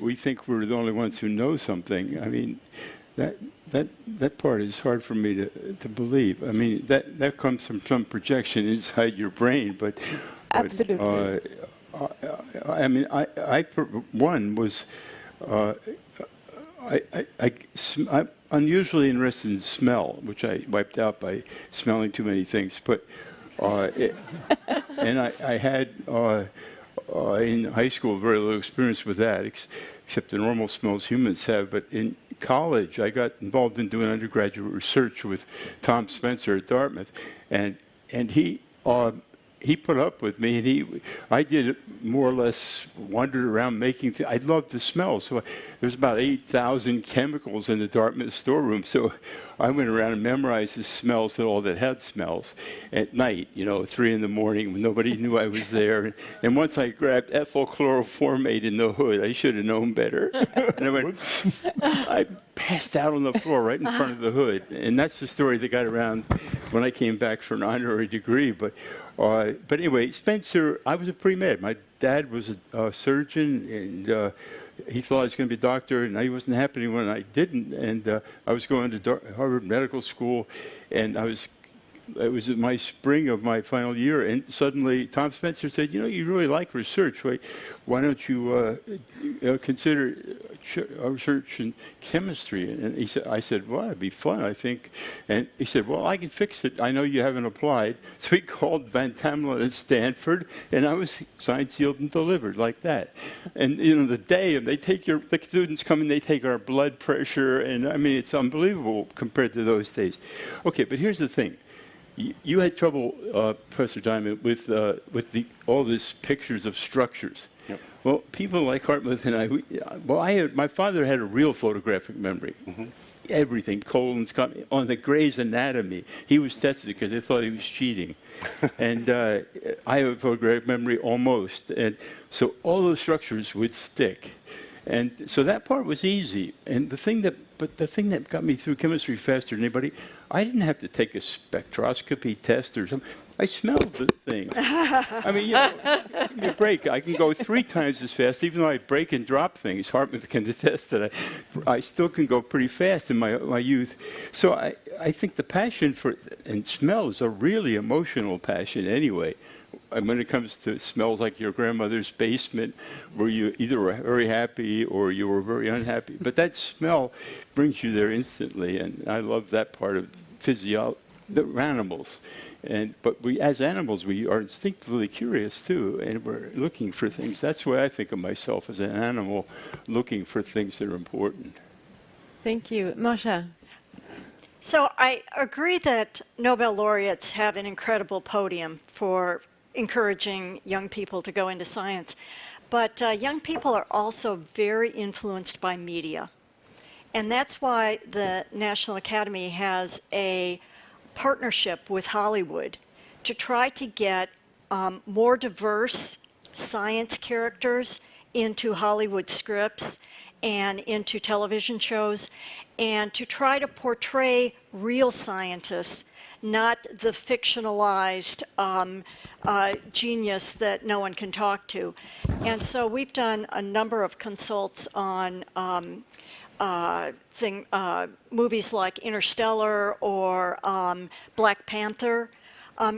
We think we're the only ones who know something. I mean, that part is hard for me to believe. I mean, that comes from some projection inside your brain. But
absolutely.
I mean, I for one was I'm unusually interested in smell, which I wiped out by smelling too many things. But and I had in high school very little experience with that, except the normal smells humans have. But in college, I got involved in doing undergraduate research with Tom Spencer at Dartmouth, and he put up with me, and I did more or less wandered around making things. I loved the smell, so there's about 8,000 chemicals in the Dartmouth storeroom. So I went around and memorized the smells that had smells at night, 3 in the morning when nobody knew I was there. And once I grabbed ethyl chloroformate in the hood, I should have known better. And I passed out on the floor right in front of the hood. And that's the story that got around when I came back for an honorary degree. But anyway, Spencer, I was a pre-med. My dad was a surgeon, and he thought I was going to be a doctor, and he wasn't happy when I didn't. And I was going to Harvard Medical School, and it was my spring of my final year, and suddenly Tom Spencer said, you really like research, right? Why don't you consider research in chemistry? And I said, well, it'd be fun, I think. And he said, well, I can fix it. I know you haven't applied. So he called Van Tamelen at Stanford, and I was signed, sealed, and delivered like that. And the day, and the students come and they take our blood pressure, and I mean, it's unbelievable compared to those days. Okay, but here's the thing. You had trouble, Professor Diamond, with all these pictures of structures.
Yep.
Well, people like Hartmut and my father had a real photographic memory.
Mm-hmm.
everything. Colon's coming on the Grey's Anatomy. He was tested because they thought he was cheating. And I have a photographic memory almost. And so all those structures would stick. And so that part was easy. And the thing that got me through chemistry faster than anybody, I didn't have to take a spectroscopy test or something. I smelled the thing. I mean, give me a break. I can go 3 times as fast, even though I break and drop things. Hartmut can attest that I still can go pretty fast in my youth. So I think the passion for and smell is a really emotional passion anyway. And when it comes to smells like your grandmother's basement, where you either were very happy or you were very unhappy. But that smell brings you there instantly, and I love that part of physiology, the animals. But we, as animals, we are instinctively curious too, and we're looking for things. That's why I think of myself as an animal, looking for things that are important.
Thank you. Marsha?
So I agree that Nobel laureates have an incredible podium for encouraging young people to go into science. But young people are also very influenced by media. And that's why the National Academy has a partnership with Hollywood to try to get more diverse science characters into Hollywood scripts and into television shows, and to try to portray real scientists, not the fictionalized genius that no one can talk to. And so we've done a number of consults on movies like Interstellar or Black Panther,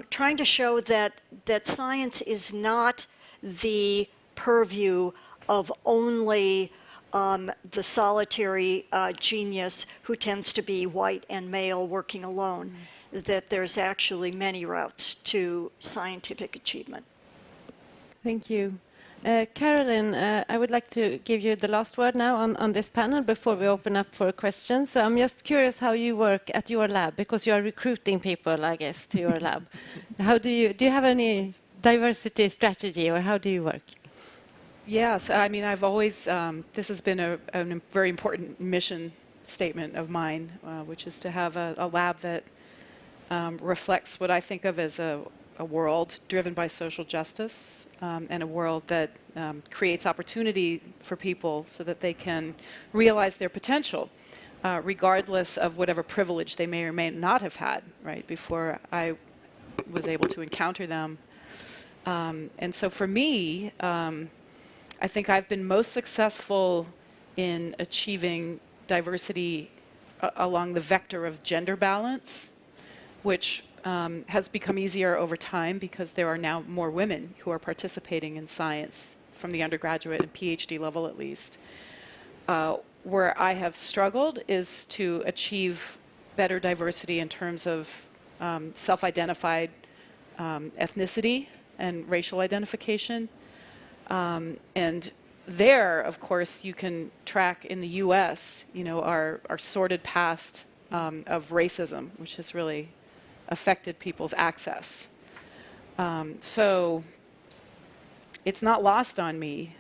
trying to show that science is not the purview of only the solitary genius who tends to be white and male working alone, that there's actually many routes to scientific achievement.
Thank you. Carolyn, I would like to give you the last word now on this panel before we open up for questions. So I'm just curious how you work at your lab, because you are recruiting people, I guess, to your lab. How do you have any diversity strategy, or how do you work?
Yes, I mean, I've always, this has been a very important mission statement of mine, which is to have a lab that reflects what I think of as a world driven by social justice, and a world that creates opportunity for people so that they can realize their potential, regardless of whatever privilege they may or may not have had, right, before I was able to encounter them. And so for me, I think I've been most successful in achieving diversity along the vector of gender balance, which has become easier over time because there are now more women who are participating in science from the undergraduate and PhD level at least. Where I have struggled is to achieve better diversity in terms of self-identified ethnicity and racial identification. And there, of course, you can track in the US, our sordid past of racism, which has really affected people's access. So it's not lost on me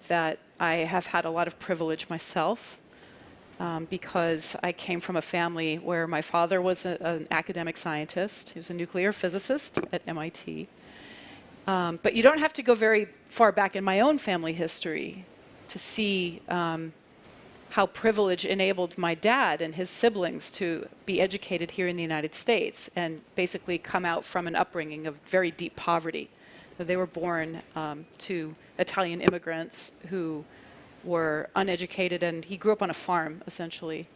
that I have had a lot of privilege myself, because I came from a family where my father was an academic scientist. He was a nuclear physicist at MIT. But you don't have to go very far back in my own family history to see how privilege enabled my dad and his siblings to be educated here in the United States and basically come out from an upbringing of very deep poverty. They were born to Italian immigrants who were uneducated, and he grew up on a farm, essentially.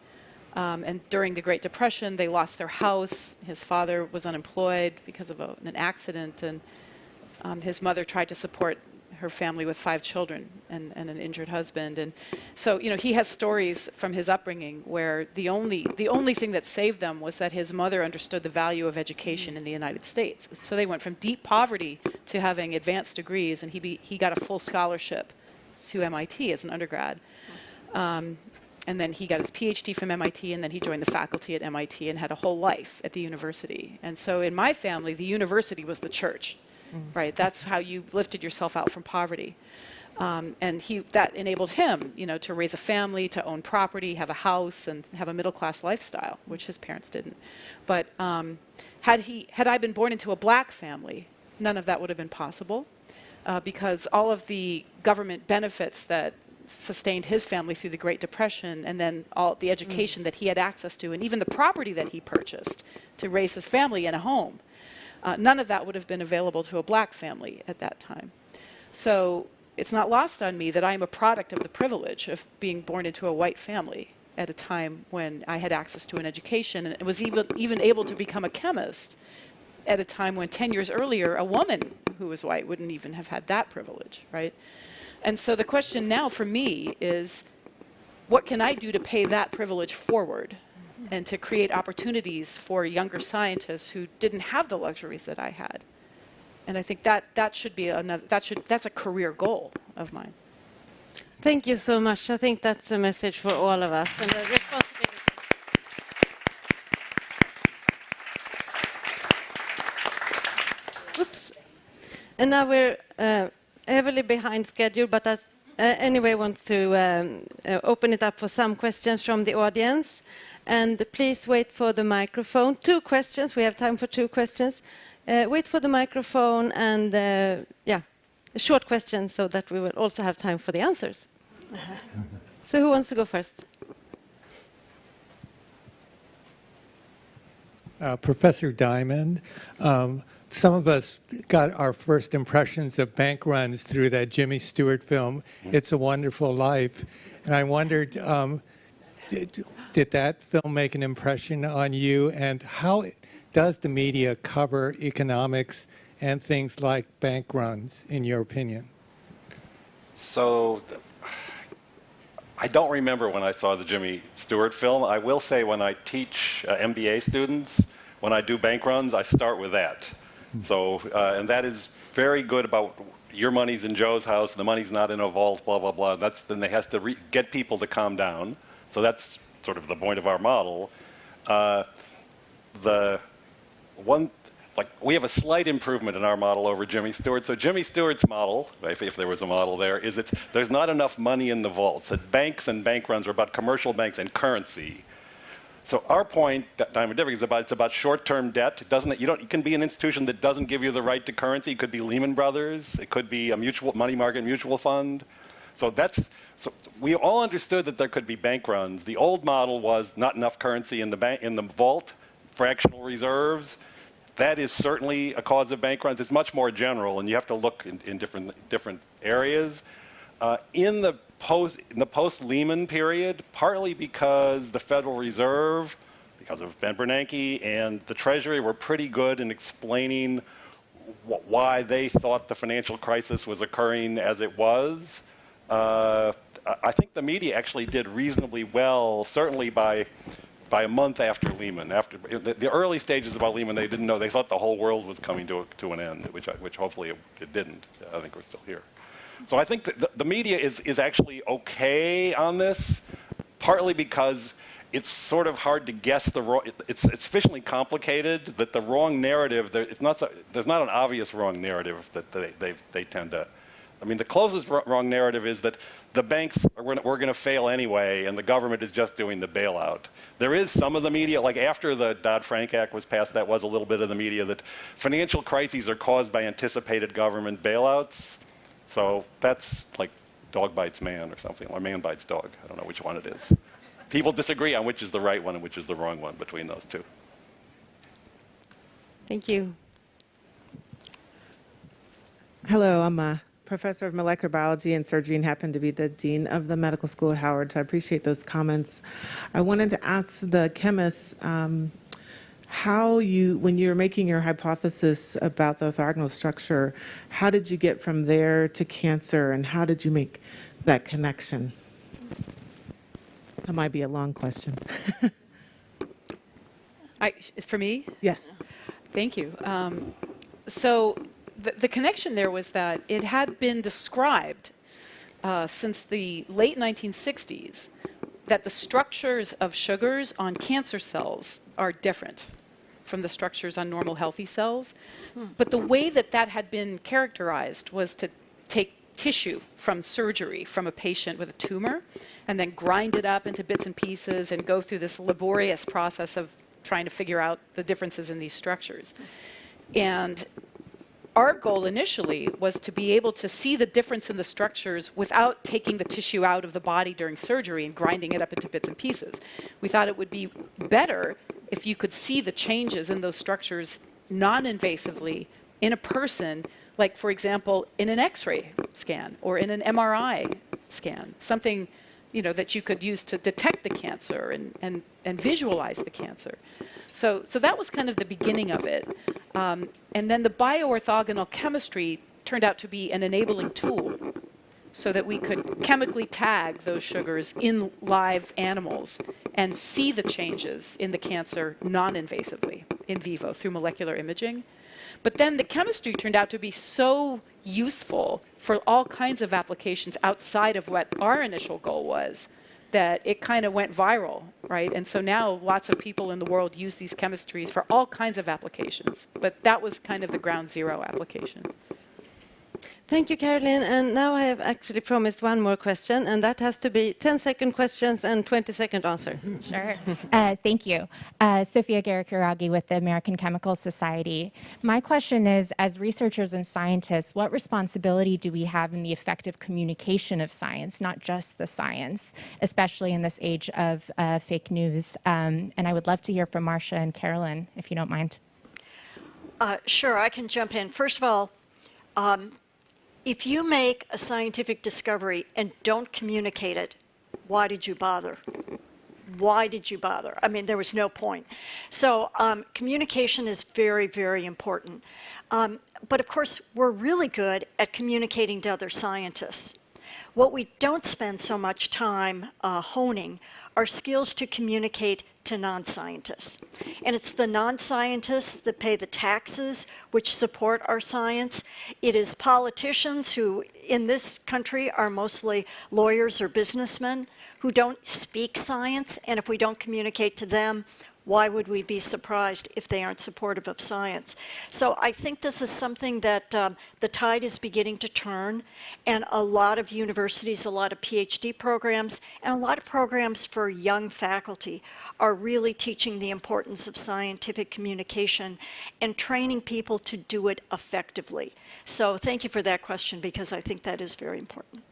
And during the Great Depression, they lost their house. His father was unemployed because of an accident, and his mother tried to support her family with 5 children and an injured husband. And so, he has stories from his upbringing where the only thing that saved them was that his mother understood the value of education in the United States. So they went from deep poverty to having advanced degrees, and he got a full scholarship to MIT as an undergrad. And then he got his PhD from MIT, and then he joined the faculty at MIT and had a whole life at the university. And so in my family, the university was the church. Right, that's how you lifted yourself out from poverty. And that enabled him, to raise a family, to own property, have a house, and have a middle-class lifestyle, which his parents didn't. But had I been born into a black family, none of that would have been possible, because all of the government benefits that sustained his family through the Great Depression, and then all the education that he had access to, and even the property that he purchased to raise his family in a home, none of that would have been available to a black family at that time. So it's not lost on me that I am a product of the privilege of being born into a white family at a time when I had access to an education, and was even able to become a chemist at a time when 10 years earlier a woman who was white wouldn't even have had that privilege, right? And so the question now for me is, what can I do to pay that privilege forward and to create opportunities for younger scientists who didn't have the luxuries that I had? And I think that should be that's a career goal of mine.
Thank you so much. I think that's a message for all of us. And a responsibility. Oops. And now we're heavily behind schedule, but anyway, want to open it up for some questions from the audience. And please wait for the microphone. 2 questions. We have time for 2 questions. Wait for the microphone and, a short question so that we will also have time for the answers. So who wants to go first?
Professor Diamond, some of us got our first impressions of bank runs through that Jimmy Stewart film, It's a Wonderful Life. And I wondered, did that film make an impression on you? And how does the media cover economics and things like bank runs, in your opinion?
So I don't remember when I saw the Jimmy Stewart film. I will say when I teach MBA students, when I do bank runs, I start with that. So, and that is very good about your money's in Joe's house, the money's not in a vault, blah, blah, blah. Then they has to get people to calm down. So that's sort of the point of our model. We have a slight improvement in our model over Jimmy Stewart. So Jimmy Stewart's model, if there was a model there, is there's not enough money in the vaults. That banks and bank runs are about commercial banks and currency. So our point, Diamond is it's about short-term debt. It can be an institution that doesn't give you the right to currency. It could be Lehman Brothers. It could be a money market mutual fund. So we all understood that there could be bank runs. The old model was not enough currency in the vault, fractional reserves. That is certainly a cause of bank runs. It's much more general, and you have to look in different areas. In the post-Lehman period, partly because the Federal Reserve, because of Ben Bernanke, and the Treasury were pretty good in explaining why they thought the financial crisis was occurring as it was. I think the media actually did reasonably well, certainly by a month after Lehman. After the early stages about Lehman, they didn't know. They thought the whole world was coming to an end, which hopefully it didn't. I think we're still here. So I think the media is actually okay on this, partly because it's sort of hard to guess it's sufficiently complicated that the wrong narrative, there's not an obvious wrong narrative that they tend to. I mean, the closest wrong narrative is that the banks were going to fail anyway, and the government is just doing the bailout. There is some of the media, like after the Dodd-Frank Act was passed, that was a little bit of the media, that financial crises are caused by anticipated government bailouts. So that's like dog bites man or something, or man bites dog. I don't know which one it is. People disagree on which is the right one and which is the wrong one between those two.
Thank you.
Hello, I'm a professor of molecular biology and surgery and happen to be the dean of the medical school at Howard, so I appreciate those comments. I wanted to ask the chemists when you were making your hypothesis about the orthogonal structure, how did you get from there to cancer, and how did you make that connection? That might be a long question.
For me?
Yes.
Thank you. So the connection there was that it had been described since the late 1960s that the structures of sugars on cancer cells are different from the structures on normal healthy cells. But the way that had been characterized was to take tissue from surgery from a patient with a tumor, and then grind it up into bits and pieces and go through this laborious process of trying to figure out the differences in these structures. And our goal initially was to be able to see the difference in the structures without taking the tissue out of the body during surgery and grinding it up into bits and pieces. We thought it would be better if you could see the changes in those structures non-invasively in a person, like, for example, in an X-ray scan or in an MRI scan, something that you could use to detect the cancer and visualize the cancer. So that was kind of the beginning of it. And then the bioorthogonal chemistry turned out to be an enabling tool so that we could chemically tag those sugars in live animals and see the changes in the cancer non-invasively in vivo through molecular imaging. But then the chemistry turned out to be so useful for all kinds of applications outside of what our initial goal was, that it kind of went viral, right? And so now lots of people in the world use these chemistries for all kinds of applications. But that was kind of the ground zero application.
Thank you, Carolyn. And now I have actually promised one more question, and that has to be 10-second questions and 20-second answer.
Sure. Thank you. Sophia Garikiragi with the American Chemical Society. My question is, as researchers and scientists, what responsibility do we have in the effective communication of science, not just the science, especially in this age of fake news? And I would love to hear from Marcia and Carolyn, if you don't mind.
Sure, I can jump in. First of all, if you make a scientific discovery and don't communicate it, why did you bother? Why did you bother? I mean, there was no point. So communication is very, very important. But of course, we're really good at communicating to other scientists. What we don't spend so much time honing are skills to communicate to non-scientists. And it's the non-scientists that pay the taxes which support our science. It is politicians who, in this country, are mostly lawyers or businessmen who don't speak science, and if we don't communicate to them, why would we be surprised if they aren't supportive of science? So I think this is something that the tide is beginning to turn, and a lot of universities, a lot of PhD programs, and a lot of programs for young faculty are really teaching the importance of scientific communication and training people to do it effectively. So thank you for that question, because I think that is very important.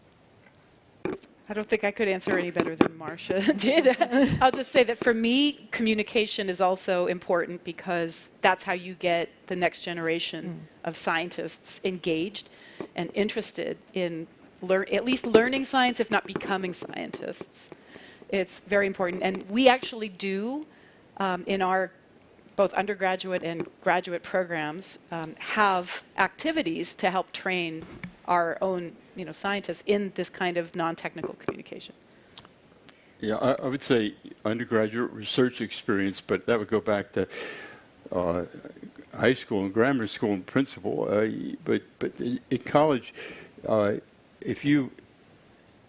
I don't think I could answer any better than Marcia did. I'll just say that for me, communication is also important because that's how you get the next generation of scientists engaged and interested in at least learning science, if not becoming scientists. It's very important. And we actually do, in our both undergraduate and graduate programs, have activities to help train our own scientists in this kind of non-technical communication.
Yeah, I would say undergraduate research experience, but that would go back to high school and grammar school in principle. But in college, if you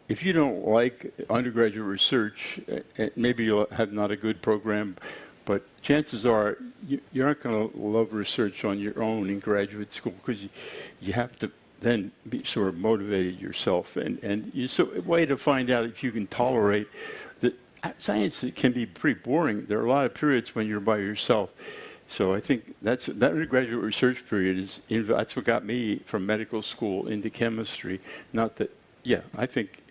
don't like undergraduate research, maybe you'll have not a good program, but chances are you aren't going to love research on your own in graduate school, because you have to then be sort of motivated yourself, and it's a way to find out if you can tolerate that. Science can be pretty boring. There are a lot of periods when you're by yourself. So I think that undergraduate research period that's what got me from medical school into chemistry. Not that, I think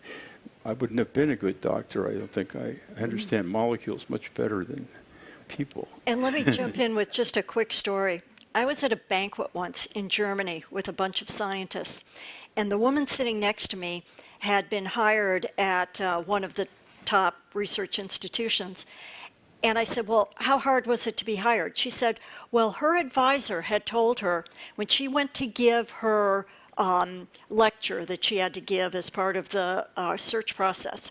I wouldn't have been a good doctor. I don't think I understand molecules much better than people.
And let me jump in with just a quick story. I was at a banquet once in Germany with a bunch of scientists, and the woman sitting next to me had been hired at one of the top research institutions. And I said, well, how hard was it to be hired? She said, well, her advisor had told her when she went to give her lecture that she had to give as part of the search process,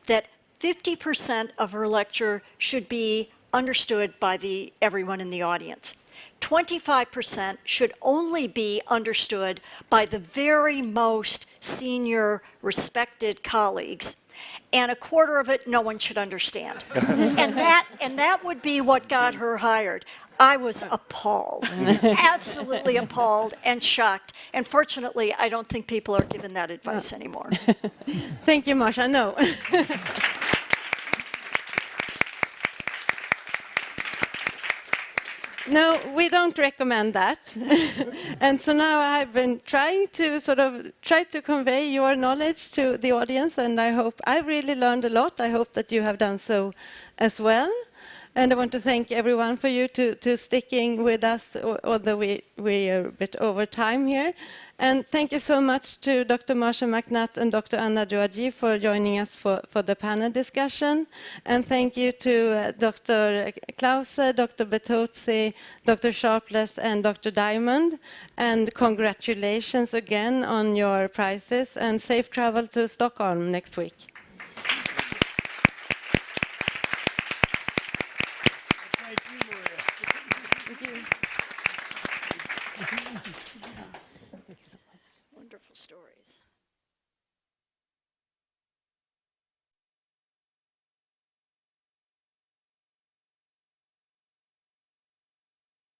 that 50% of her lecture should be understood by everyone in the audience. 25% should only be understood by the very most senior, respected colleagues, and a quarter of it no one should understand. and that would be what got her hired. I was appalled, absolutely appalled and shocked. And fortunately, I don't think people are given that advice anymore.
Thank you, Marsha. No. No, we don't recommend that. And so now I've been trying to try to convey your knowledge to the audience, and I hope I've really learned a lot. I hope that you have done so as well. And I want to thank everyone for you to sticking with us, although we are a bit over time here. And thank you so much to Dr. Marsha McNutt and Dr. Anna Georgi for joining us for the panel discussion. And thank you to Dr. Klause, Dr. Bertozzi, Dr. Sharpless, and Dr. Diamond. And congratulations again on your prizes, and safe travel to Stockholm next week.